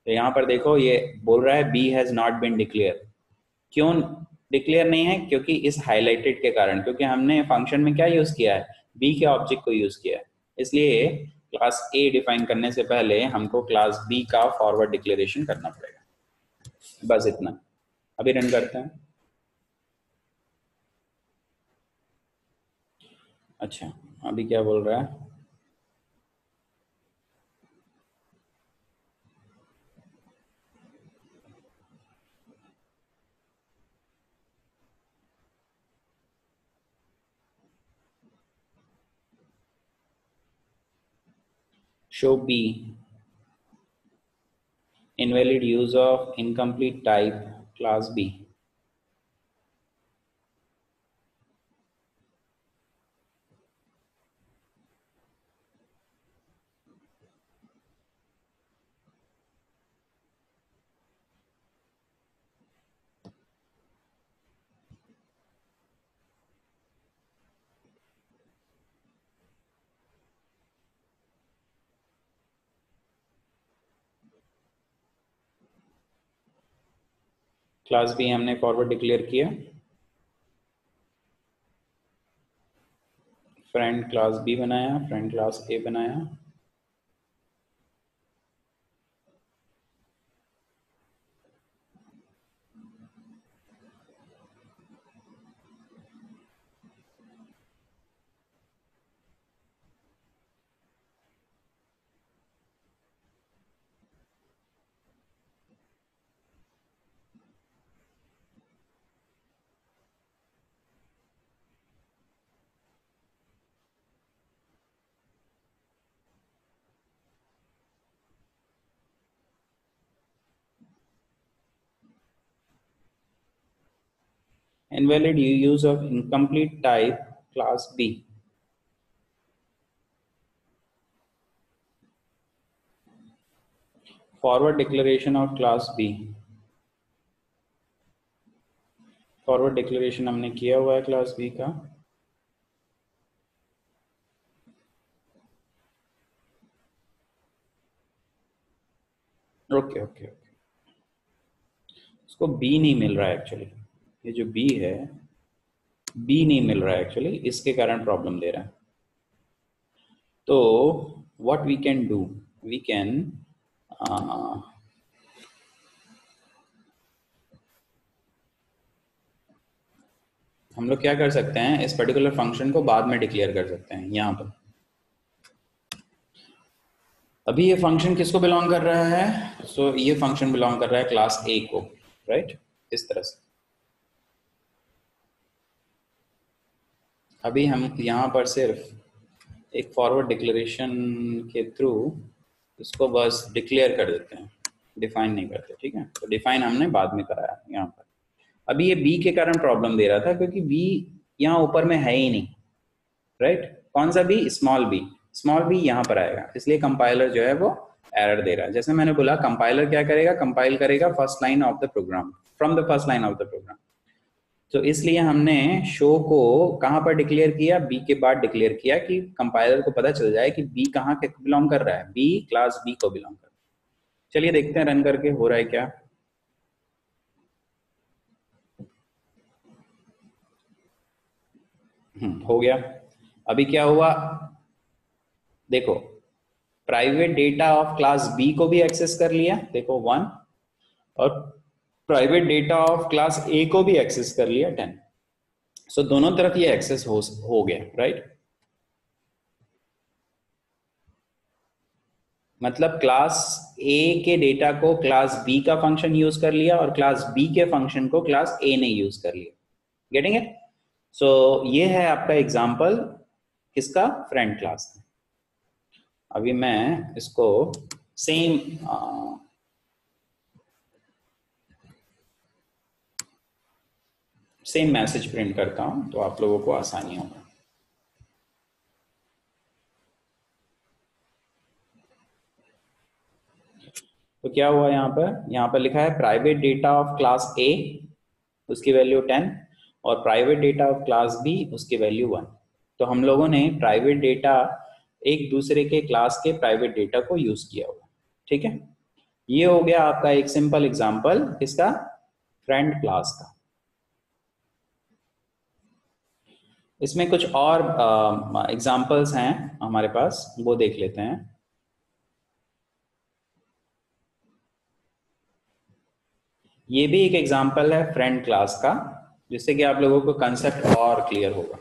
तो यहाँ पर देखो ये बोल रहा है B has not been declare. क्यों डिक्लेयर नहीं है? क्योंकि इस हाईलाइटेड के कारण, क्योंकि हमने फंक्शन में क्या यूज किया है, बी के ऑब्जेक्ट को यूज किया है। इसलिए क्लास ए डिफाइन करने से पहले हमको क्लास बी का फॉरवर्ड डिक्लेरेशन करना पड़ेगा। बस इतना। अभी रन करते हैं। अच्छा, अभी क्या बोल रहा है? Show B invalid use of incomplete type class B। Class B हमने फॉरवर्ड डिक्लेयर किया, फ्रेंड क्लास बी बनाया, फ्रेंड क्लास ए बनाया। Invalid use of incomplete type class B। Forward declaration of class B, forward declaration हमने किया हुआ है class B का। Okay okay okay, उसको बी नहीं मिल रहा है एक्चुअली। ये जो बी है, बी नहीं मिल रहा है एक्चुअली, इसके कारण प्रॉब्लम दे रहा है। तो what we can do, we can हम लोग क्या कर सकते हैं, इस पर्टिकुलर फंक्शन को बाद में डिक्लेयर कर सकते हैं। यहाँ पर अभी ये फंक्शन किसको बिलोंग कर रहा है? सो ये फंक्शन बिलोंग कर रहा है क्लास ए को, राइट? इस तरह से अभी हम यहाँ पर सिर्फ एक फॉरवर्ड डिक्लेरेशन के थ्रू इसको बस डिक्लेयर कर देते हैं, डिफाइन नहीं करते, ठीक है? तो डिफाइन हमने बाद में कराया यहाँ पर। अभी ये बी के कारण प्रॉब्लम दे रहा था क्योंकि बी यहाँ ऊपर में है ही नहीं, राइट? कौन सा B? Small B. Small B यहाँ पर आएगा, इसलिए कंपाइलर जो है वो एरर दे रहा है। जैसे मैंने बोला, कंपाइलर क्या करेगा, कंपाइल करेगा first line of the program, from the first line of the program. तो इसलिए हमने शो को कहां पर डिक्लेयर किया? बी के बाद डिक्लेयर किया कि कंपाइलर को पता चल जाए कि बी कहाँ के बिलोंग कर रहा है, बी क्लास बी को बिलोंग कर रहा है। चलिए देखते हैं रन करके हो रहा है क्या। हो गया। अभी क्या हुआ देखो, private data of class B को भी एक्सेस कर लिया, देखो 1, और private data of class A को भी एक्सेस कर लिया 10। सो दोनों तरफ ये एक्सेस हो गया, राइट? मतलब क्लास ए के डेटा को क्लास बी का फंक्शन यूज कर लिया और क्लास बी के फंक्शन को क्लास ए ने यूज कर लिया। Getting it? सो ये है आपका एग्जांपल किसका? फ्रेंड क्लास का। अभी मैं इसको सेम मैसेज प्रिंट करता हूं तो आप लोगों को आसानी होगा। तो क्या हुआ यहाँ पर लिखा है private data of class A, उसकी वैल्यू 10, और private data of class B, उसकी वैल्यू 1। तो हम लोगों ने प्राइवेट डेटा एक दूसरे के क्लास के प्राइवेट डेटा को यूज किया हुआ, ठीक है। ये हो गया आपका एक सिंपल एग्जांपल किसका, फ्रेंड क्लास का। इसमें कुछ और एग्जांपल्स हैं हमारे पास, वो देख लेते हैं। ये भी एक एग्जांपल है फ्रेंड क्लास का, जिससे कि आप लोगों को कंसेप्ट और क्लियर होगा।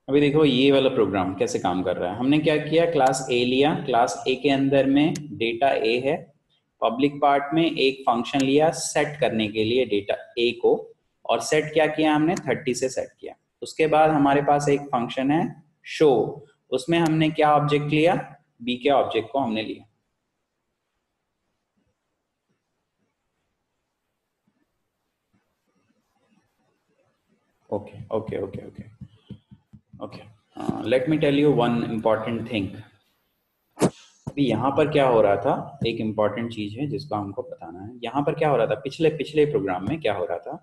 अभी देखो ये वाला प्रोग्राम कैसे काम कर रहा है। हमने क्या किया, क्लास ए लिया, क्लास ए के अंदर में डेटा ए है, पब्लिक पार्ट में एक फंक्शन लिया सेट करने के लिए डेटा ए को, और सेट क्या किया हमने, 30 से सेट किया। उसके बाद हमारे पास एक फंक्शन है शो, उसमें हमने क्या ऑब्जेक्ट लिया, बी के ऑब्जेक्ट को हमने लिया। Okay okay okay okay okay, let me tell you one important thing. अभी यहाँ पर क्या हो रहा था, एक इम्पॉर्टेंट चीज है जिसको हमको बताना है। यहाँ पर क्या हो रहा था, पिछले पिछले प्रोग्राम में क्या हो रहा था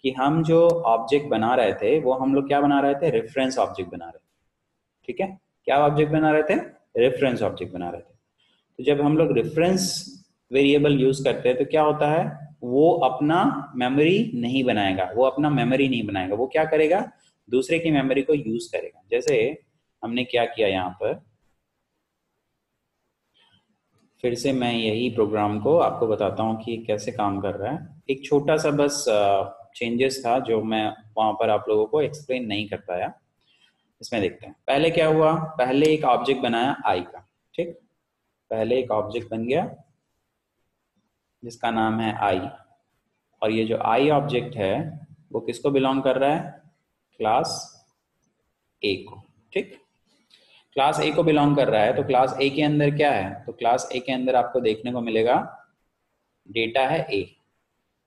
कि हम जो ऑब्जेक्ट बना रहे थे वो हम लोग क्या बना रहे थे, रेफरेंस ऑब्जेक्ट बना रहे थे, ठीक है। क्या ऑब्जेक्ट बना रहे थे, रेफरेंस ऑब्जेक्ट बना रहे थे। तो जब हम लोग रेफरेंस वेरिएबल यूज करते हैं तो क्या होता है, वो अपना मेमोरी नहीं बनाएगा, वो अपना मेमोरी नहीं बनाएगा, वो क्या करेगा, दूसरे की मेमोरी को यूज करेगा। जैसे हमने क्या किया यहाँ पर, फिर से मैं यही प्रोग्राम को आपको बताता हूँ कि कैसे काम कर रहा है। एक छोटा सा बस चेंजेस था जो मैं वहां पर आप लोगों को एक्सप्लेन नहीं कर पाया। इसमें देखते हैं पहले क्या हुआ। पहले एक ऑब्जेक्ट बनाया आई का, ठीक, पहले एक ऑब्जेक्ट बन गया जिसका नाम है आई, और ये जो आई ऑब्जेक्ट है वो किसको बिलोंग कर रहा है, क्लास ए को, ठीक। क्लास ए को बिलोंग कर रहा है, तो क्लास ए के अंदर क्या है, तो क्लास ए के अंदर आपको देखने को मिलेगा डेटा है ए,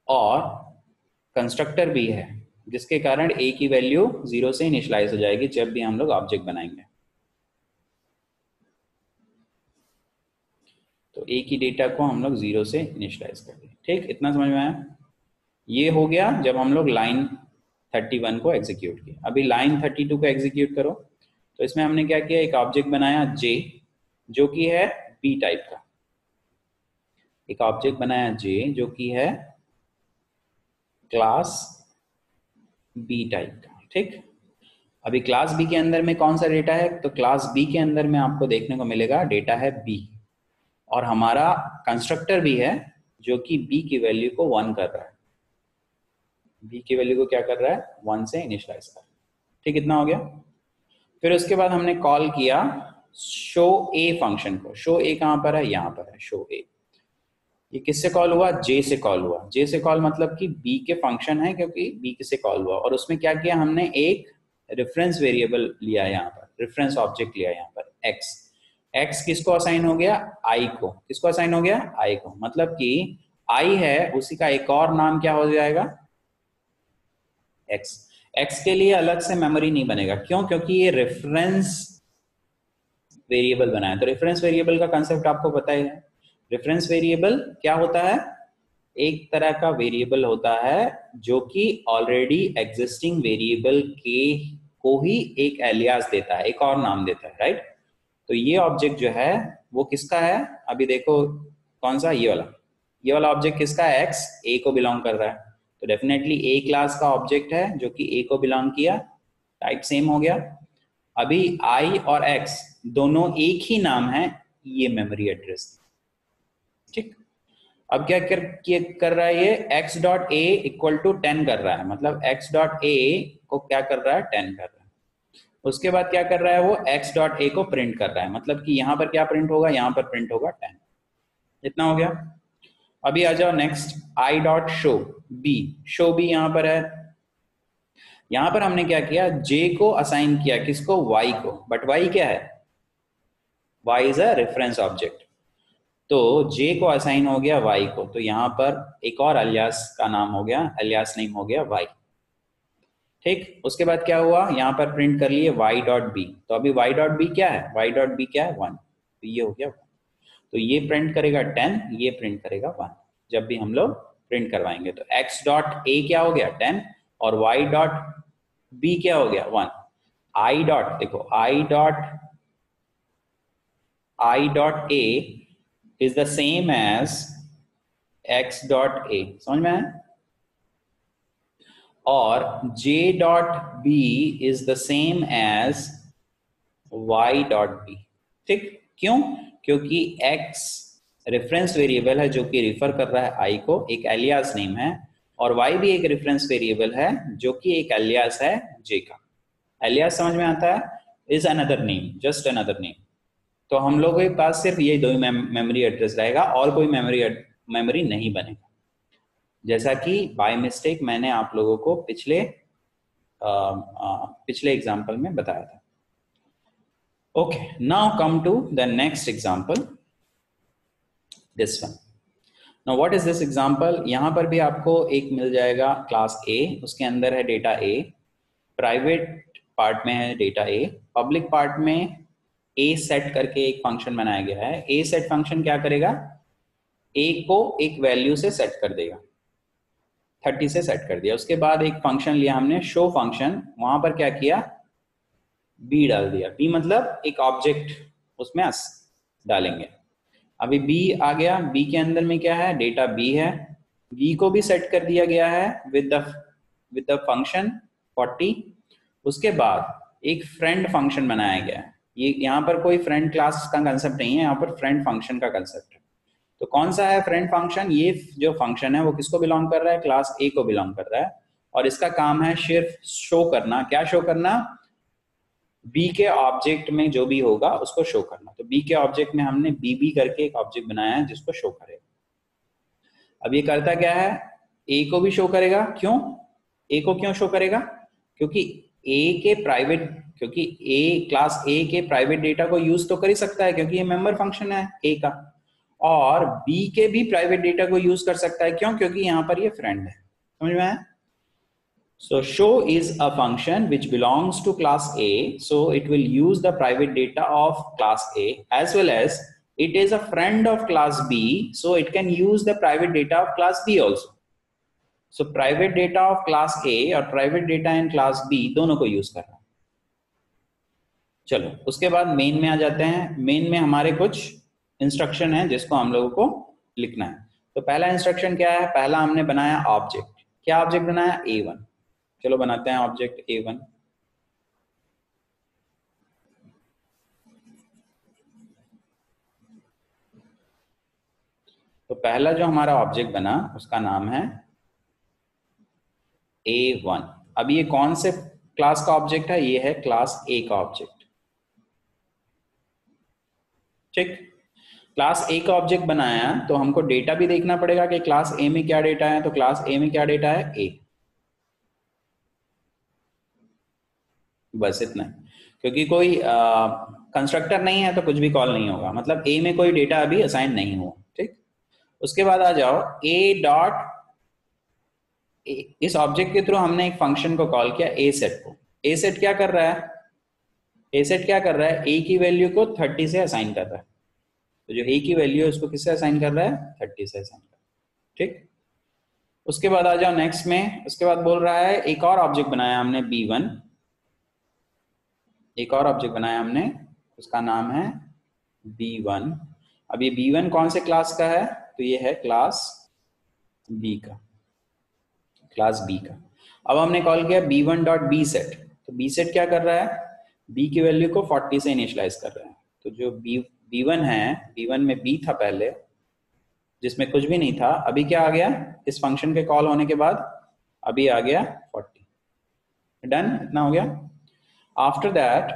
और कंस्ट्रक्टर भी है, जिसके कारण ए की वैल्यू 0 से इनिशियलाइज हो जाएगी जब भी हम लोग ऑब्जेक्ट बनाएंगे। तो ए की डेटा को हम लोग 0 से इनिशियलाइज कर दें, ठीक, इतना समझ में आया। ये हो गया जब हम लोग लाइन 31 को एग्जीक्यूट किया। अभी लाइन 32 को एग्जीक्यूट करो। तो इसमें हमने क्या किया, एक ऑब्जेक्ट बनाया जे, जो कि है बी टाइप का, एक ऑब्जेक्ट बनाया जे जो कि है क्लास बी टाइप का, ठीक। अभी क्लास बी के अंदर में कौन सा डेटा है, तो क्लास बी के अंदर में आपको देखने को मिलेगा डेटा है बी, और हमारा कंस्ट्रक्टर भी है जो कि बी की वैल्यू को 1 कर रहा है, बी की वैल्यू को क्या कर रहा है, 1 से इनिशियलाइज कर रहा है, ठीक, इतना हो गया। फिर उसके बाद हमने कॉल किया शो ए फंक्शन को। शो ए कहां पर है, यहां पर है शो ए। ये किससे कॉल हुआ, जे से कॉल हुआ। जे से कॉल मतलब कि बी के फंक्शन है, क्योंकि बी से कॉल हुआ, और उसमें क्या किया हमने, एक रेफरेंस वेरिएबल लिया यहाँ पर, रेफरेंस ऑब्जेक्ट लिया यहाँ पर एक्स। एक्स किसको असाइन हो गया, आई को। किसको असाइन हो गया, आई को, मतलब कि आई है उसी का एक और नाम क्या हो जाएगा, एक्स। एक्स के लिए अलग से मेमोरी नहीं बनेगा, क्यों, क्योंकि ये रेफरेंस वेरिएबल बनाया। तो रेफरेंस वेरिएबल का कंसेप्ट आपको पता ही है। रेफरेंस वेरिएबल क्या होता है, एक तरह का वेरिएबल होता है जो कि ऑलरेडी एग्जिस्टिंग वेरिएबल के को ही एक एलियास देता है, एक और नाम देता है, राइट। तो ये ऑब्जेक्ट जो है वो किसका है, अभी देखो कौन सा, ये वाला ऑब्जेक्ट किसका है, एक्स, ए को बिलोंग कर रहा है। तो डेफिनेटली ए क्लास का ऑब्जेक्ट है जो कि ए को बिलोंग किया, टाइप सेम हो गया। अभी आई और एक्स दोनों एक ही नाम है, ये मेमोरी एड्रेस, ठीक। अब क्या कर रहा है, ये x dot A equal to 10 कर रहा है, मतलब x डॉट ए को क्या कर रहा है, 10 कर रहा है। उसके बाद क्या कर रहा है, वो x डॉट ए को प्रिंट कर रहा है, मतलब कि यहाँ पर क्या प्रिंट होगा, यहाँ पर प्रिंट होगा 10। इतना हो गया। अभी आ जाओ next, i dot show B. Show B यहाँ पर है। यहाँ पर हमने क्या किया, j को असाइन किया, किसको, y को, बट y क्या है, y is a reference object. तो j को असाइन हो गया y को, तो यहाँ पर एक और अलियास का नाम हो गया, अलियास नेम हो गया y, ठीक, उसके बाद क्या हुआ, यहाँ पर प्रिंट कर लिए y डॉट बी। तो अभी y डॉट बी क्या है, y डॉट बी क्या है 1, तो ये हो गया 1। तो ये प्रिंट करेगा 10, ये प्रिंट करेगा 1 जब भी हम लोग प्रिंट करवाएंगे। तो x डॉट ए क्या हो गया 10 और y डॉट बी क्या हो गया 1। i डॉट देखो i dot A is the same as x dot A, समझ में आया? और j dot b is the same as y dot b। ठीक, क्यों? क्योंकि x रेफरेंस वेरिएबल है जो कि रिफर कर रहा है i को, एक एलियास नेम है, और y भी एक रेफरेंस वेरिएबल है जो कि एक एलियास है j का। एलियास समझ में आता है, is another name, just another name. तो हम लोगों के पास सिर्फ ये दो मेमोरी एड्रेस रहेगा और कोई मेमोरी नहीं बनेगा, जैसा कि बाय मिस्टेक मैंने आप लोगों को पिछले एग्जाम्पल में बताया था। Okay, now come to the next example, this one. Now what is this example? यहाँ पर भी आपको एक मिल जाएगा क्लास ए, उसके अंदर है डेटा ए, प्राइवेट पार्ट में है डेटा ए, पब्लिक पार्ट में ए सेट करके एक फंक्शन बनाया गया है। ए सेट फंक्शन क्या करेगा, ए को एक वैल्यू से सेट कर देगा, 30 से सेट कर दिया। उसके बाद एक फंक्शन लिया हमने शो फंक्शन, वहां पर क्या किया, बी डाल दिया। बी मतलब एक ऑब्जेक्ट उसमें डालेंगे। अभी बी आ गया, बी के अंदर में क्या है, डेटा बी है, बी को भी सेट कर दिया गया है विद द फंक्शन 40। उसके बाद एक फ्रेंड फंक्शन बनाया गया है। ये यहाँ पर कोई फ्रेंड क्लास का कंसेप्ट नहीं है, यहाँ पर फ्रेंड फंक्शन का कंसेप्ट है। तो कौन सा है फ्रेंड फंक्शन? ये जो फंक्शन है वो किसको बिलोंग कर रहा है, क्लास ए को बिलोंग कर रहा है, और इसका काम है सिर्फ शो करना। क्या शो करना? बी के ऑब्जेक्ट में जो भी होगा उसको शो करना। तो बी के ऑब्जेक्ट में हमने बी करके एक ऑब्जेक्ट बनाया है जिसको शो करेगा। अब ये करता क्या है, ए को भी शो करेगा। क्यों? ए को क्यों शो करेगा? क्योंकि ए क्लास ए के प्राइवेट डेटा को यूज तो कर ही सकता है, क्योंकि ये मेंबर फंक्शन है ए का, और बी के भी प्राइवेट डेटा को यूज कर सकता है। क्यों? क्योंकि यहाँ पर ये फ्रेंड है। समझ में आया? So show is a function which belongs to class A, so it will use the private data of class A, as well as it is a friend of class B, so it can use the private data of class B also. So private data of class A और private data in class B दोनों को use कर रहा है। चलो उसके बाद main में आ जाते हैं। मेन में हमारे कुछ इंस्ट्रक्शन है जिसको हम लोगों को लिखना है। तो पहला इंस्ट्रक्शन क्या है, पहला हमने बनाया ऑब्जेक्ट। क्या ऑब्जेक्ट बनाया? A1। चलो बनाते हैं ऑब्जेक्ट A1। तो पहला जो हमारा ऑब्जेक्ट बना उसका नाम है A1। अब ये कौन से क्लास का ऑब्जेक्ट है? ये है क्लास A का ऑब्जेक्ट। ठीक, क्लास A का ऑब्जेक्ट बनाया तो हमको डेटा भी देखना पड़ेगा कि क्लास A में क्या डेटा है। तो क्लास A में क्या डेटा है? A। बस इतना, क्योंकि कोई कंस्ट्रक्टर नहीं है तो कुछ भी कॉल नहीं होगा, मतलब A में कोई डेटा अभी असाइन नहीं हुआ। ठीक, उसके बाद आ जाओ A डॉट, इस ऑब्जेक्ट के थ्रू हमने एक फंक्शन को कॉल किया A सेट को। A सेट क्या कर रहा है? A सेट क्या कर रहा है? A की वैल्यू को 30 से असाइन कर रहा है। तो जो A की वैल्यू है उसको किससे असाइन कर रहा है? 30 से असाइन कर रहा है। ठीक, उसके बाद आ जाओ नेक्स्ट में। उसके बाद बोल रहा है एक और ऑब्जेक्ट बनाया हमने B1, एक और ऑब्जेक्ट बनाया हमने, उसका नाम है B1। अब ये B1 कौन से क्लास का है? तो ये है क्लास B का, क्लास B का। अब हमने कॉल किया B1 डॉट बी सेट। तो बी सेट क्या कर रहा है? B की वैल्यू को 40 से इनिशियलाइज कर रहा है। तो जो B1 है, B1 में B था पहले जिसमें कुछ भी नहीं था, अभी क्या आ गया इस फंक्शन के कॉल होने के बाद? अभी आ गया 40। डन, इतना हो गया। आफ्टर दैट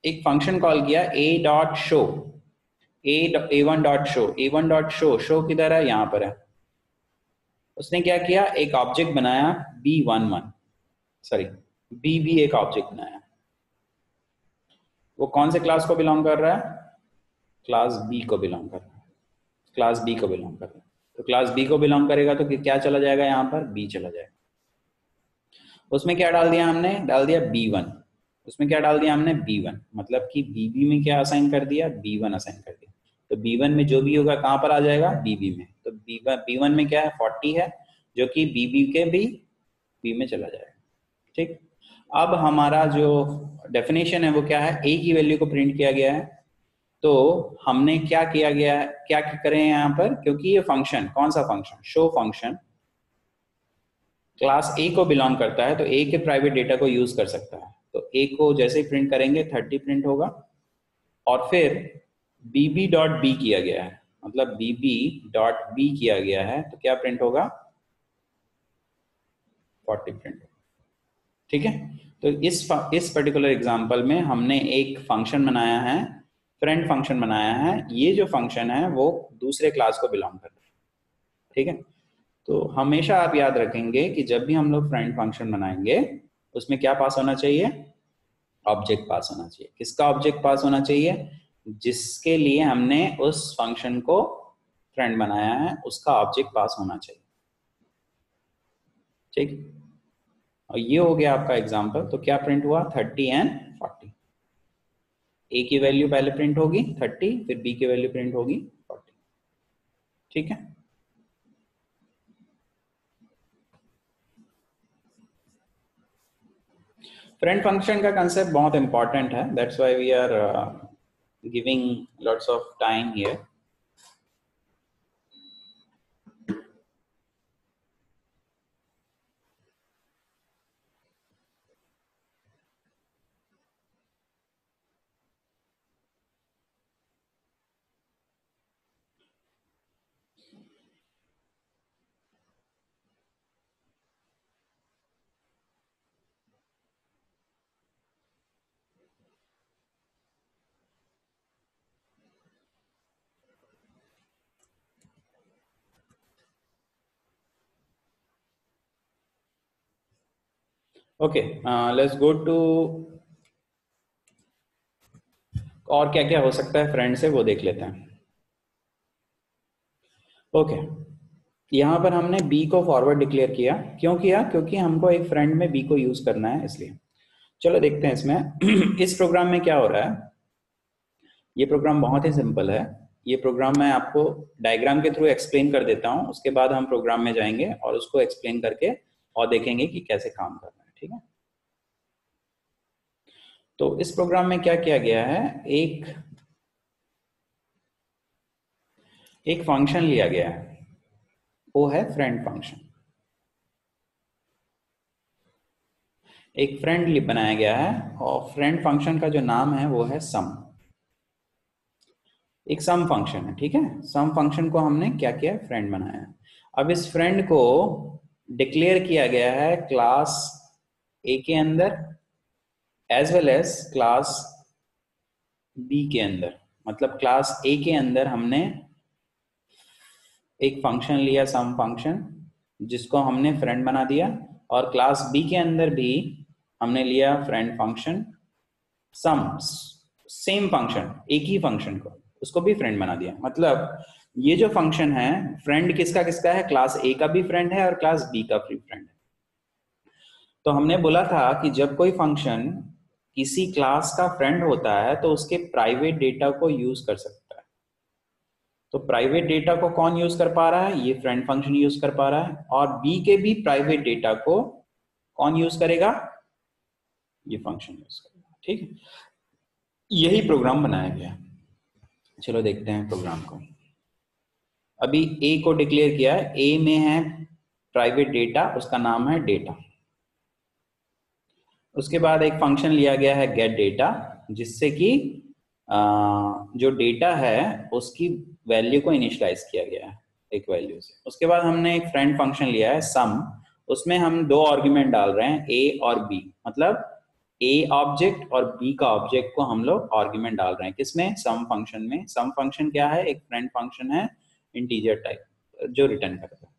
एक फंक्शन कॉल किया A dot show, A1 dot show. A1 dot show, show किधर है? यहाँ पर है। उसने क्या किया, एक ऑब्जेक्ट बनाया B11, सॉरी B एक ऑब्जेक्ट बनाया। वो कौन से क्लास को बिलोंग कर रहा है? क्लास B को बिलोंग कर रहा है, क्लास B को बिलोंग कर रहा है। तो क्लास B को बिलोंग करेगा तो क्या चला जाएगा यहाँ पर? B चला जाएगा। उसमें क्या डाल दिया हमने, डाल दिया b1। उसमें क्या डाल दिया हमने, b1, मतलब कि bb में क्या असाइन कर दिया, b1 असाइन कर दिया। तो b1 में जो भी होगा कहाँ पर आ जाएगा, bb में। तो b1 में क्या है, 40 है, जो कि bb के भी b में चला जाएगा। ठीक, अब हमारा जो डेफिनेशन है वो क्या है, a की वैल्यू को प्रिंट किया गया है। तो हमने क्या किया गया है, क्या करें यहाँ पर, क्योंकि ये फंक्शन, कौन सा function, show function class A को बिलोंग करता है, तो ए के प्राइवेट डेटा को यूज कर सकता है। तो ए को जैसे ही प्रिंट करेंगे 30 प्रिंट होगा, और फिर bb डॉट बी किया गया है, मतलब bb डॉट बी किया गया है, तो क्या प्रिंट होगा, 40 प्रिंट। ठीक है, तो इस पर्टिकुलर एग्जांपल में हमने एक फंक्शन बनाया है, फ्रेंड फंक्शन बनाया है। ये जो फंक्शन है वो दूसरे क्लास को बिलोंग करता है। ठीक है, तो हमेशा आप याद रखेंगे कि जब भी हम लोग फ्रेंड फंक्शन बनाएंगे उसमें क्या पास होना चाहिए, ऑब्जेक्ट पास होना चाहिए। किसका ऑब्जेक्ट पास होना चाहिए, जिसके लिए हमने उस फंक्शन को फ्रेंड बनाया है उसका ऑब्जेक्ट पास होना चाहिए। ठीक, और ये हो गया आपका एग्जांपल। तो क्या प्रिंट हुआ, 30 एंड 40। ए की वैल्यू पहले प्रिंट होगी 30, फिर बी की वैल्यू प्रिंट होगी 40। ठीक है, फ्रेंड फंक्शन का कंसेप्ट बहुत इंपॉर्टेंट है, that's why we are giving lots of time here. Okay, let's go to, और क्या क्या हो सकता है फ्रेंड से वो देख लेते हैं। ओके, यहाँ पर हमने b को फॉरवर्ड डिक्लेयर किया। क्यों किया, क्योंकि हमको एक फ्रेंड में b को यूज करना है, इसलिए। चलो देखते हैं इसमें इस प्रोग्राम में क्या हो रहा है। ये प्रोग्राम बहुत ही सिंपल है। ये प्रोग्राम मैं आपको डायग्राम के थ्रू एक्सप्लेन कर देता हूँ, उसके बाद हम प्रोग्राम में जाएंगे और उसको एक्सप्लेन करके और देखेंगे कि कैसे काम करना है। ठीक है, तो इस प्रोग्राम में क्या किया गया है, एक फंक्शन लिया गया है, वो है फ्रेंड फंक्शन। एक फ्रेंड बनाया गया है और फ्रेंड फंक्शन का जो नाम है वो है सम। एक सम फंक्शन है, ठीक है। सम फंक्शन को हमने क्या किया, फ्रेंड बनाया है। अब इस फ्रेंड को डिक्लेयर किया गया है क्लास ए के अंदर as well as class B के अंदर। मतलब क्लास ए के अंदर हमने एक फंक्शन लिया सम फंक्शन, जिसको हमने फ्रेंड बना दिया, और क्लास बी के अंदर भी हमने लिया फ्रेंड फंक्शन सम, सेम फंक्शन, एक ही फंक्शन को, उसको भी फ्रेंड बना दिया। मतलब ये जो फंक्शन है, फ्रेंड किसका किसका है, क्लास ए का भी फ्रेंड है और क्लास बी का भी फ्रेंड है। तो हमने बोला था कि जब कोई फंक्शन किसी क्लास का फ्रेंड होता है तो उसके प्राइवेट डेटा को यूज कर सकता है। तो प्राइवेट डेटा को कौन यूज कर पा रहा है, ये फ्रेंड फंक्शन यूज कर पा रहा है, और बी के भी प्राइवेट डेटा को कौन यूज करेगा, ये फंक्शन यूज करेगा। ठीक है, यही प्रोग्राम बनाया गया। चलो देखते हैं प्रोग्राम को। अभी ए को डिक्लेयर किया है, ए में है प्राइवेट डेटा, उसका नाम है डेटा। उसके बाद एक फंक्शन लिया गया है गेट डेटा, जिससे कि जो डेटा है उसकी वैल्यू को इनिशियलाइज किया गया है एक वैल्यू से। उसके बाद हमने एक फ्रेंड फंक्शन लिया है सम, उसमें हम दो आर्ग्यूमेंट डाल रहे हैं ए और बी। मतलब ए ऑब्जेक्ट और बी का ऑब्जेक्ट को हम लोग आर्ग्यूमेंट डाल रहे हैं, किसमें, सम फंक्शन में। सम फंक्शन क्या है, एक फ्रेंड फंक्शन है इंटीजर टाइप जो रिटर्न करता है।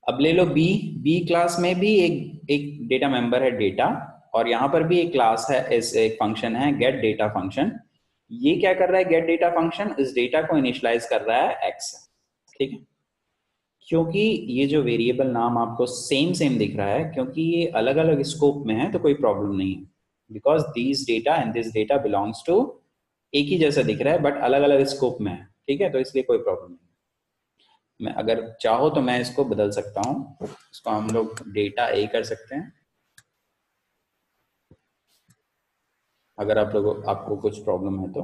अब ले लो बी, बी क्लास में भी एक डेटा मेंबर है डेटा, और यहाँ पर भी एक क्लास है, एक फंक्शन है गेट डेटा फंक्शन। ये क्या कर रहा है, गेट डेटा फंक्शन इस डेटा को इनिशियलाइज कर रहा है एक्स। ठीक है, क्योंकि ये जो वेरिएबल नाम आपको सेम सेम दिख रहा है, क्योंकि ये अलग अलग स्कोप में है तो कोई प्रॉब्लम नहीं है, because this data and this data belongs to, एक ही जैसा दिख रहा है बट अलग अलग स्कोप में है, ठीक है, तो इसलिए कोई प्रॉब्लम नहीं। मैं अगर चाहो तो मैं इसको बदल सकता हूँ, इसको हम लोग डेटा ए कर सकते हैं, अगर आप लोगों आपको कुछ प्रॉब्लम है तो,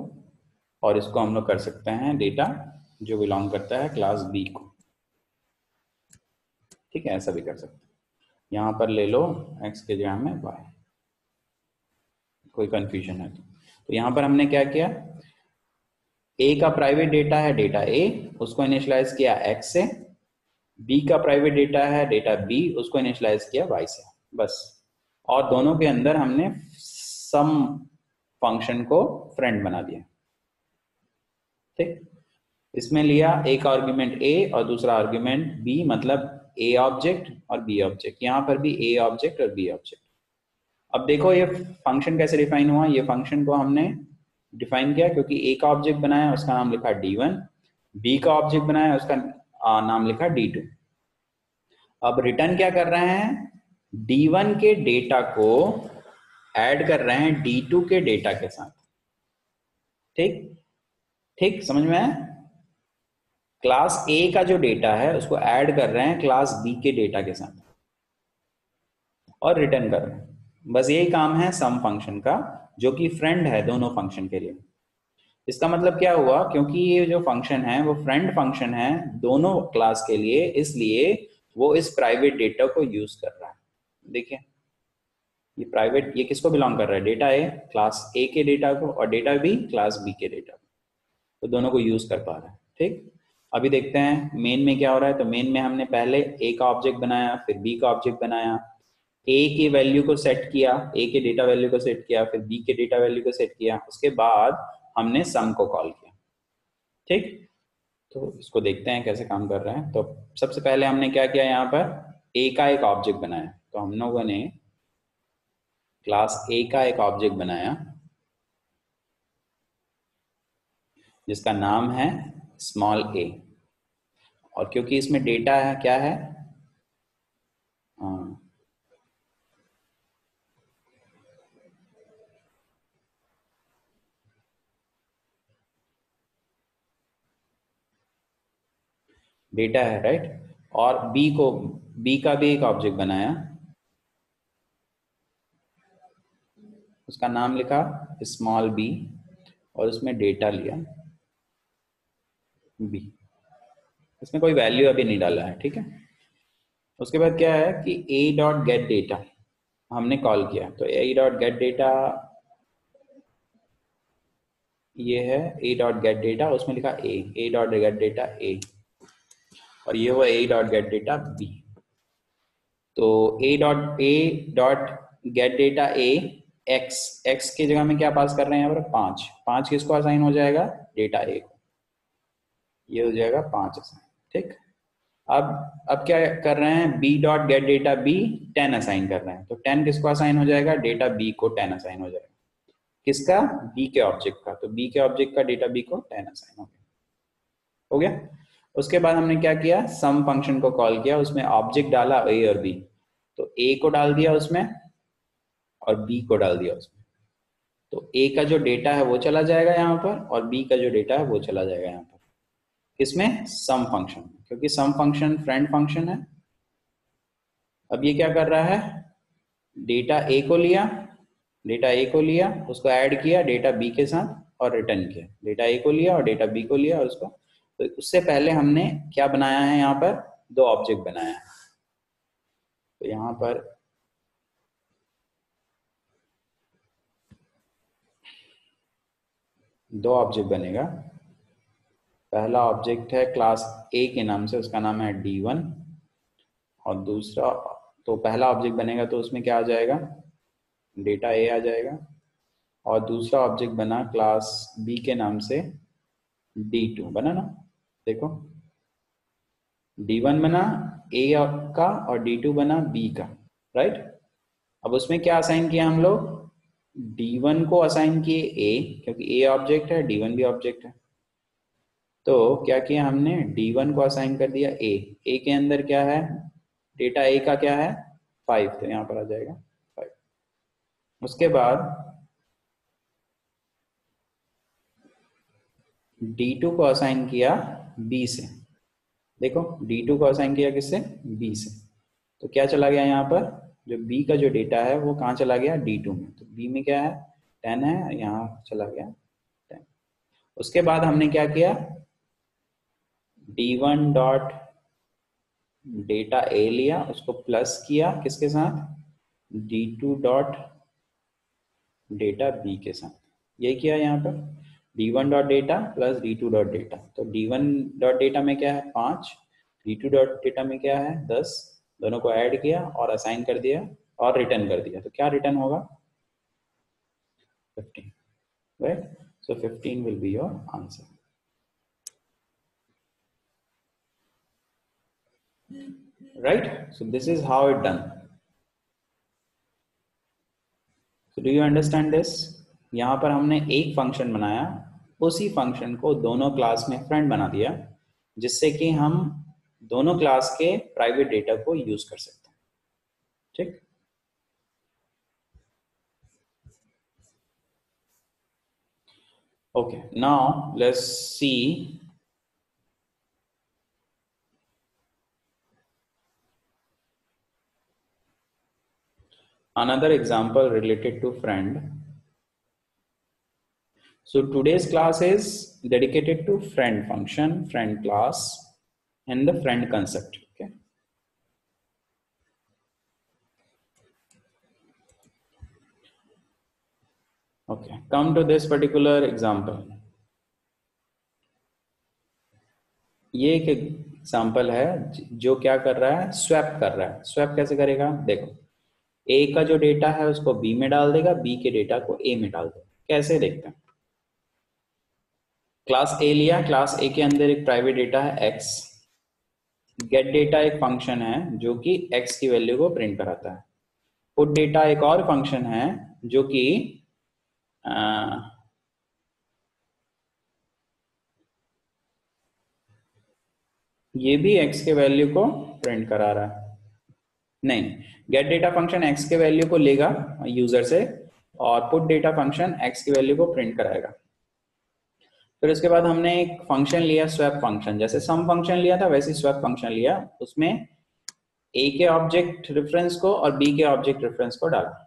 और इसको हम लोग कर सकते हैं डेटा जो बिलोंग करता है क्लास बी को, ठीक है, ऐसा भी कर सकते हैं। यहाँ पर ले लो x के जगह में y, कोई कंफ्यूजन है तो यहाँ पर हमने क्या किया, a का प्राइवेट डेटा है डेटा a, उसको इनिशियलाइज किया x से, b का प्राइवेट डेटा है डेटा b, उसको इनिशियलाइज किया y से, बस। और दोनों के अंदर हमने सम फंक्शन को फ्रेंड बना दिया, ठीक। इसमें लिया एक आर्ग्यूमेंट a और दूसरा आर्ग्यूमेंट b, मतलब a ऑब्जेक्ट और b ऑब्जेक्ट, यहाँ पर भी a ऑब्जेक्ट और b ऑब्जेक्ट। अब देखो ये फंक्शन कैसे डिफाइन हुआ, ये फंक्शन को हमने डिफाइन किया क्योंकि a का ऑब्जेक्ट बनाया उसका नाम लिखा d1, b का ऑब्जेक्ट बनाया उसका नाम लिखा d2। अब रिटर्न क्या कर रहे हैं, d1 के डेटा को ऐड कर रहे हैं d2 के डेटा के साथ, ठीक ठीक, समझ में आया। क्लास A का जो डेटा है उसको ऐड कर रहे हैं क्लास B के डेटा के साथ और रिटर्न कर रहे हैं, बस यही काम है सम फंक्शन का, जो कि फ्रेंड है दोनों फंक्शन के लिए। इसका मतलब क्या हुआ, क्योंकि ये जो फंक्शन है वो फ्रेंड फंक्शन है दोनों क्लास के लिए, इसलिए वो इस प्राइवेट डेटा को यूज कर रहा है। देखिए ये प्राइवेट, ये किसको बिलोंग कर रहा है, डेटा ए क्लास ए के डेटा को, और डेटा बी क्लास बी के डेटा को, तो दोनों को यूज कर पा रहा है, ठीक। अभी देखते हैं मेन में क्या हो रहा है। तो मेन में हमने पहले ए का ऑब्जेक्ट बनाया, फिर बी का ऑब्जेक्ट बनाया, ए की वैल्यू को सेट किया, ए के डेटा वैल्यू को सेट किया, फिर बी के डेटा वैल्यू को सेट किया, उसके बाद हमने सम को कॉल किया, ठीक। तो इसको देखते हैं कैसे काम कर रहा है। तो सबसे पहले हमने क्या किया, यहाँ पर ए का एक ऑब्जेक्ट बनाया, तो हम लोगों ने क्लास ए का एक ऑब्जेक्ट बनाया जिसका नाम है स्मॉल ए, और क्योंकि इसमें डेटा है क्या है, डेटा है राइट, और बी का भी एक ऑब्जेक्ट बनाया, उसका नाम लिखा स्मॉल बी, और उसमें डेटा लिया बी, इसमें कोई वैल्यू अभी नहीं डाला है, ठीक है। उसके बाद क्या है कि a डॉट गेट डेटा हमने कॉल किया, तो a डॉट गेट डेटा ये है, a डॉट गेट डेटा, उसमें लिखा a dot gate data a, और ये हुआ a dot gate data b। तो a dot gate data a, x की जगह में क्या पास कर रहे हैं यहाँ पर, 5 किसको असाइन हो जाएगा, डेटा a को, ये हो जाएगा 5 असाइन, ठीक। अब क्या कर रहे हैं, b dot gate data b 10 assign कर रहे हैं, तो 10 किसको असाइन हो जाएगा, डेटा b को 10 असाइन हो जाएगा, किसका, b के ऑब्जेक्ट का, तो b के ऑब्जेक्ट का डेटा b को 10 असाइन हो गया। उसके बाद हमने क्या किया, सम फंक्शन को कॉल किया, उसमें ऑब्जेक्ट डाला a और b, तो a को डाल दिया उसमें और b को डाल दिया उसमें, तो a का जो डेटा है वो चला जाएगा यहाँ पर, और b का जो डेटा है वो चला जाएगा यहाँ पर, किसमें, सम फंक्शन, क्योंकि सम फंक्शन फ्रेंड फंक्शन है। अब ये क्या कर रहा है, डेटा ए को लिया, उसको ऐड किया डेटा बी के साथ और रिटर्न किया, डेटा ए को लिया और डेटा बी को लिया और उसको, तो उससे पहले हमने क्या बनाया है, यहाँ पर 2 ऑब्जेक्ट बनाया है। तो यहाँ पर दो ऑब्जेक्ट बनेगा, पहला ऑब्जेक्ट है क्लास ए के नाम से, उसका नाम है d1, और दूसरा, तो पहला ऑब्जेक्ट बनेगा तो उसमें क्या आ जाएगा, डेटा ए आ जाएगा, और दूसरा ऑब्जेक्ट बना क्लास बी के नाम से d2 बना ना, देखो d1 बना a का और d2 बना b का, राइट। अब उसमें क्या असाइन किया हम लोग, d1 को असाइन किए a, क्योंकि a ऑब्जेक्ट है, d1 भी ऑब्जेक्ट है, तो क्या किया हमने, D1 को असाइन कर दिया ए के अंदर क्या है, डेटा ए का क्या है 5, तो यहाँ पर आ जाएगा 5। उसके बाद D2 को असाइन किया बी से, देखो D2 को असाइन किया किससे, बी से, तो क्या चला गया यहाँ पर, जो बी का जो डेटा है वो कहाँ चला गया D2 में, तो बी में क्या है 10 है, यहाँ चला गया 10। उसके बाद हमने क्या किया, D1 डॉट डेटा ए लिया, उसको प्लस किया किसके साथ, D2 डॉट डेटा बी के साथ, यही किया यहाँ पर, D1 dot data plus D2 dot data, तो D1 डॉट डेटा में क्या है 5, D2 डॉट डेटा में क्या है 10, दोनों को ऐड किया और असाइन कर दिया और रिटर्न कर दिया, तो क्या रिटर्न होगा 15, right, so 15 will be your answer, right? So this is how it done. So do you understand this? यहाँ पर हमने एक फंक्शन बनाया, उसी फंक्शन को दोनों क्लास में फ्रेंड बना दिया, जिससे कि हम दोनों क्लास के प्राइवेट डेटा को यूज कर सकते हैं, ठीक। Okay, now let's see another example related to friend. So today's class is dedicated to friend function, friend class, and the friend concept. Okay. Okay. Come to this particular example. ये एक example है जो क्या कर रहा है, swap कर रहा है। स्वैप कैसे करेगा, देखो ए का जो डेटा है उसको बी में डाल देगा, बी के डेटा को ए में डाल देगा। कैसे देखते हैं, क्लास ए लिया, क्लास ए के अंदर एक प्राइवेट डेटा है एक्स, गेट डेटा एक फंक्शन है जो कि एक्स की वैल्यू को प्रिंट कराता है, पुट डेटा एक और फंक्शन है जो कि ये भी एक्स के वैल्यू को प्रिंट करा रहा है। नहीं, गेट डेटा फंक्शन एक्स के वैल्यू को लेगा यूजर से और पुट डेटा फंक्शन एक्स की वैल्यू को प्रिंट कराएगा। फिर उसके बाद हमने एक फंक्शन लिया स्वैप फंक्शन, जैसे सम फंक्शन लिया था वैसे स्वैप फंक्शन लिया, उसमें ए के ऑब्जेक्ट रेफरेंस को और बी के ऑब्जेक्ट रेफरेंस को डाला।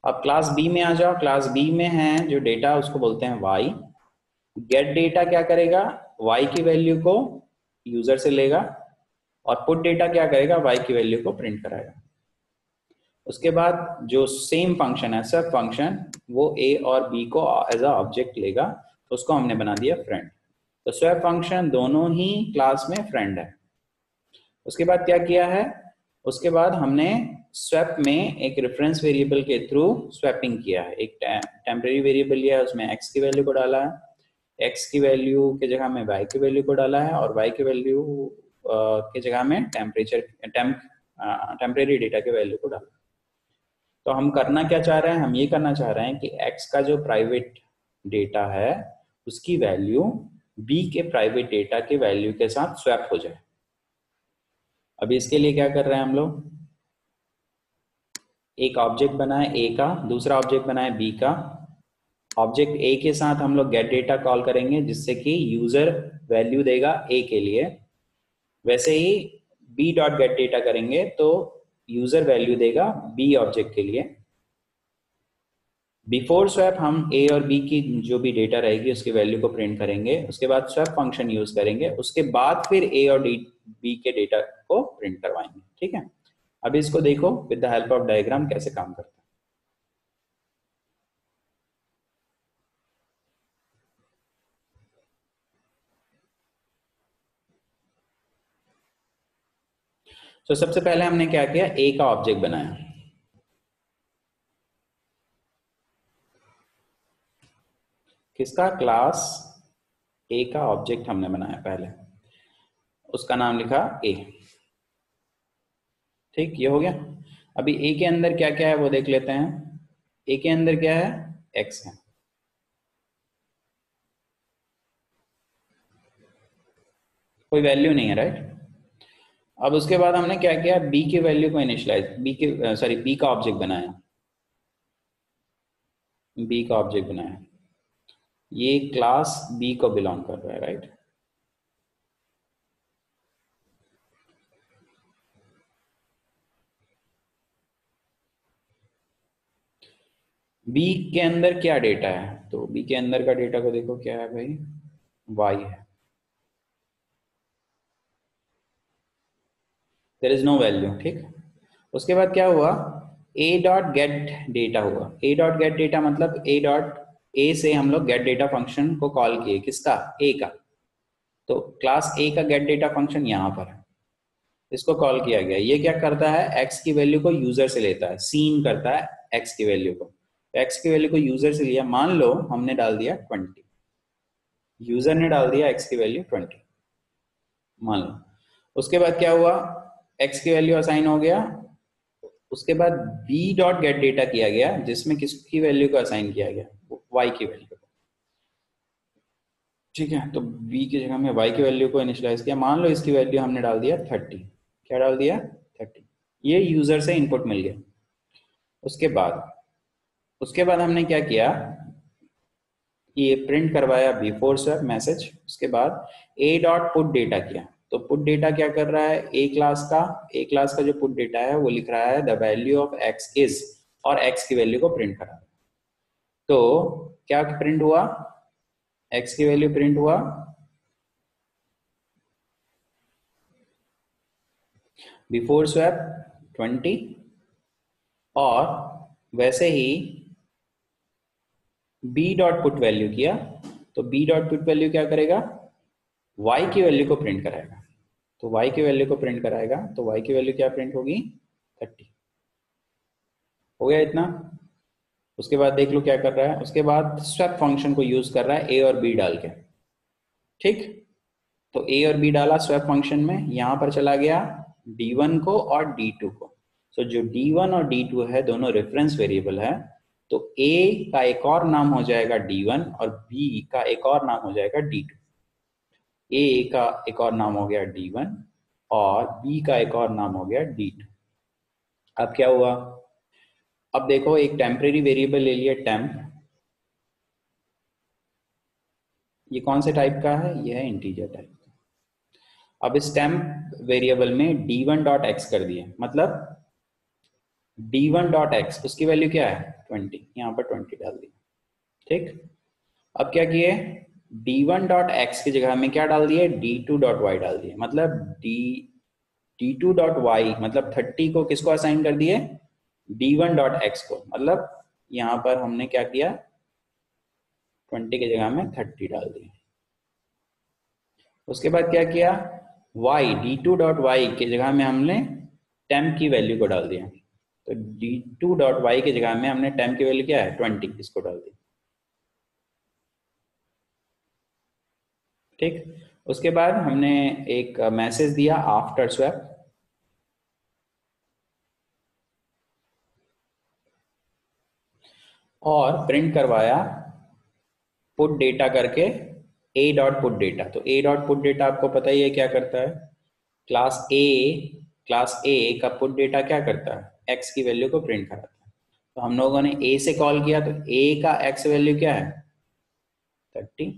अब क्लास बी में आ जाओ, क्लास बी में है जो डेटा उसको बोलते हैं वाई। गेट डेटा क्या करेगा, वाई की वैल्यू को यूजर से लेगा और पुट डेटा क्या करेगा, वाई की वैल्यू को प्रिंट कराएगा। उसके बाद जो सेम फंक्शन है स्वैप फंक्शन, वो ए और बी को एज अ ऑब्जेक्ट लेगा, तो उसको हमने बना दिया फ्रेंड। तो स्वैप फंक्शन दोनों ही क्लास में फ्रेंड है। उसके बाद क्या किया है, उसके बाद हमने स्वैप में एक रेफरेंस वेरिएबल के थ्रू स्वैपिंग किया है, एक टेम्परेरी वेरिएबल लिया है, उसमें एक्स की वैल्यू को डाला है, एक्स की वैल्यू के जगह में वाई की वैल्यू को डाला है और वाई की वैल्यू के जगह में टेम्परेरी डेटा के वैल्यू को डाला। तो हम करना क्या चाह रहे हैं, हम ये करना चाह रहे हैं कि x का जो प्राइवेट डेटा है उसकी वैल्यू b के प्राइवेट डेटा के वैल्यू के साथ स्वैप हो जाए। अभी इसके लिए क्या कर रहे हैं हम लोग, एक ऑब्जेक्ट बनाए a का, दूसरा ऑब्जेक्ट बनाए b का। ऑब्जेक्ट a के साथ हम लोग गेट डेटा कॉल करेंगे जिससे कि यूजर वैल्यू देगा a के लिए, वैसे ही b डॉट गेट डेटा करेंगे तो यूजर वैल्यू देगा b ऑब्जेक्ट के लिए। बिफोर स्वैप हम a और b की जो भी डेटा रहेगी उसकी वैल्यू को प्रिंट करेंगे, उसके बाद स्वैप फंक्शन यूज करेंगे, उसके बाद फिर a और b के डेटा को प्रिंट करवाएंगे। ठीक है, अभी इसको देखो with the help of diagram कैसे काम करता है। तो सबसे पहले हमने क्या किया, a का ऑब्जेक्ट बनाया, किसका, क्लास a का ऑब्जेक्ट हमने बनाया पहले, उसका नाम लिखा a। ठीक, ये हो गया। अभी a के अंदर क्या क्या है वो देख लेते हैं। a के अंदर क्या है, x है, कोई वैल्यू नहीं है, राइट। अब उसके बाद हमने क्या किया, बी की वैल्यू को इनिशियलाइज, बी का ऑब्जेक्ट बनाया, बी का ऑब्जेक्ट बनाया, ये क्लास बी को बिलोंग कर रहा है, राइट। बी के अंदर क्या डेटा है, तो बी के अंदर का डेटा को देखो क्या है भाई, वाई है, देयर इज नो वैल्यू, ठीक। उसके बाद क्या हुआ, ए डॉट गेट डेटा हुआ, ए डॉट गेट डेटा मतलब ए डॉट, ए से हम लोग गेट डेटा फंक्शन को कॉल किए, किसका, ए का। तो क्लास ए का गेट डेटा फंक्शन यहाँ पर है, इसको कॉल किया गया। ये क्या करता है, एक्स की वैल्यू को यूजर से लेता है, सीन करता है एक्स की वैल्यू को। एक्स की वैल्यू को यूजर से लिया, मान लो हमने डाल दिया 20, यूजर ने डाल दिया एक्स की वैल्यू 20, मान लो। उसके बाद क्या हुआ, एक्स की वैल्यू असाइन हो गया। उसके बाद बी डॉट गेट डेटा किया गया, जिसमें किसकी वैल्यू को असाइन किया गया, वाई की वैल्यू को, ठीक है। तो बी की जगह में वाई की वैल्यू को इनिशियलाइज किया, मान लो इसकी वैल्यू हमने डाल दिया 30, क्या डाल दिया 30, ये यूजर से इनपुट मिल गया। उसके बाद हमने क्या किया, ये प्रिंट करवाया बिफोर स्वैप मैसेज। उसके बाद ए डॉट पुट डेटा किया, तो पुट डेटा क्या कर रहा है, ए क्लास का, ए क्लास का जो पुट डेटा है वो लिख रहा है the value of x is, और एक्स की वैल्यू को प्रिंट करा। तो क्या प्रिंट हुआ, एक्स की वैल्यू प्रिंट हुआ, बिफोर स्वैप 20, और वैसे ही बी डॉट पुट वैल्यू किया, तो बी डॉट पुट वैल्यू क्या करेगा, y की वैल्यू को प्रिंट कराएगा। तो y की वैल्यू को प्रिंट कराएगा, तो y की वैल्यू क्या प्रिंट होगी, 30। हो गया इतना। उसके बाद देख लो क्या कर रहा है, उसके बाद स्वैप फंक्शन को यूज कर रहा है ए और बी डाल के, ठीक। तो ए और बी डाला स्वैप फंक्शन में, यहां पर चला गया d1 को और d2 को। तो जो d1 और d2 है दोनों रेफरेंस वेरिएबल है, तो a का एक और नाम हो जाएगा d1 और b का एक और नाम हो जाएगा d2। a का एक और नाम हो गया d1 और b का एक और नाम हो गया d2। अब क्या हुआ, अब देखो एक टेम्परेरी वेरिएबल ले लिया टेम्प, ये कौन से टाइप का है, ये है इंटीजर टाइप। अब इस टेम्प वेरिएबल में d1 डॉट एक्स कर दिए, मतलब d1 डॉट एक्स, उसकी वैल्यू क्या है 20, यहाँ पर 20 डाल दी, ठीक। अब क्या किए, d1 डॉट एक्स की जगह में क्या डाल दिए, d2 डॉट वाई डाल दिए, मतलब d2 डॉट वाई मतलब 30 को किसको असाइन कर दिए, d1 डॉट एक्स को, मतलब यहाँ पर हमने क्या किया, 20 की जगह में 30 डाल दिए। उसके बाद क्या किया, y d2 डॉट वाई की जगह में हमने टेम्प की वैल्यू को डाल दिया, तो d2 डॉट वाई की जगह में हमने टेम्प की वैल्यू क्या है 20, इसको डाल दी, ठीक। उसके बाद हमने एक मैसेज दिया आफ्टर स्वैप, और प्रिंट करवाया पुट डेटा करके a डॉट पुट डेटा। तो a डॉट पुट डेटा आपको पता ही है क्या करता है, क्लास A का पुट डेटा क्या करता है, x की वैल्यू को प्रिंट कराता है। तो हम लोगों ने a से कॉल किया, तो a का x वैल्यू क्या है 30।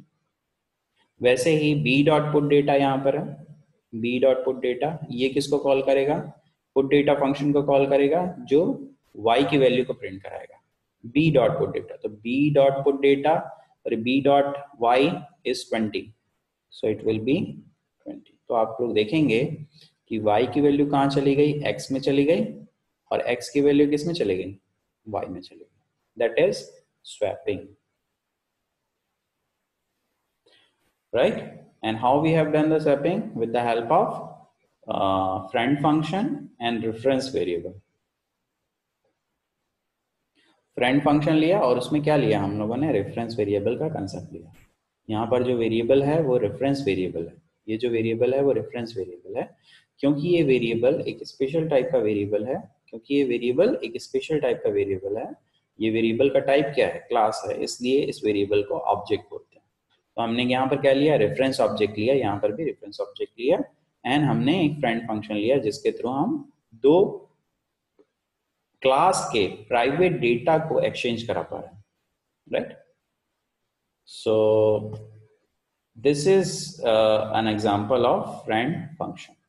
वैसे ही b डॉट पुट डेटा यहाँ पर है, b डॉट पुट डेटा ये किसको कॉल करेगा, पुट डेटा फंक्शन को कॉल करेगा जो y की वैल्यू को प्रिंट कराएगा, b डॉट पुट डेटा। तो b डॉट पुट डेटा और b dot y is 20, so it will be 20। तो आप लोग देखेंगे कि y की वैल्यू कहाँ चली गई, x में चली गई, और x की वैल्यू किस में चली गई, y में चली गई। That is swapping, right? And how we have done the swapping, with the help of friend function and reference variable। Friend function लिया और उसमें क्या लिया हम लोगों ने, रेफरेंस वेरिएबल का कंसेप्ट लिया। यहाँ पर जो वेरिएबल है वो रेफरेंस वेरिएबल है, ये जो वेरिएबल है वो रेफरेंस वेरिएबल है, क्योंकि ये वेरिएबल एक स्पेशल टाइप का वेरिएबल है, क्योंकि ये वेरिएबल एक स्पेशल टाइप का वेरिएबल है। ये वेरिएबल का टाइप क्या है, क्लास है, इसलिए इस वेरिएबल को ऑब्जेक्ट बोलते हैं। तो हमने यहाँ पर क्या लिया, रेफरेंस ऑब्जेक्ट लिया, यहाँ पर भी रेफरेंस ऑब्जेक्ट लिया, एंड हमने एक फ्रेंड फंक्शन लिया जिसके थ्रू हम दो क्लास के प्राइवेट डेटा को एक्सचेंज करा पा रहे हैं, right. So this is an example of friend function.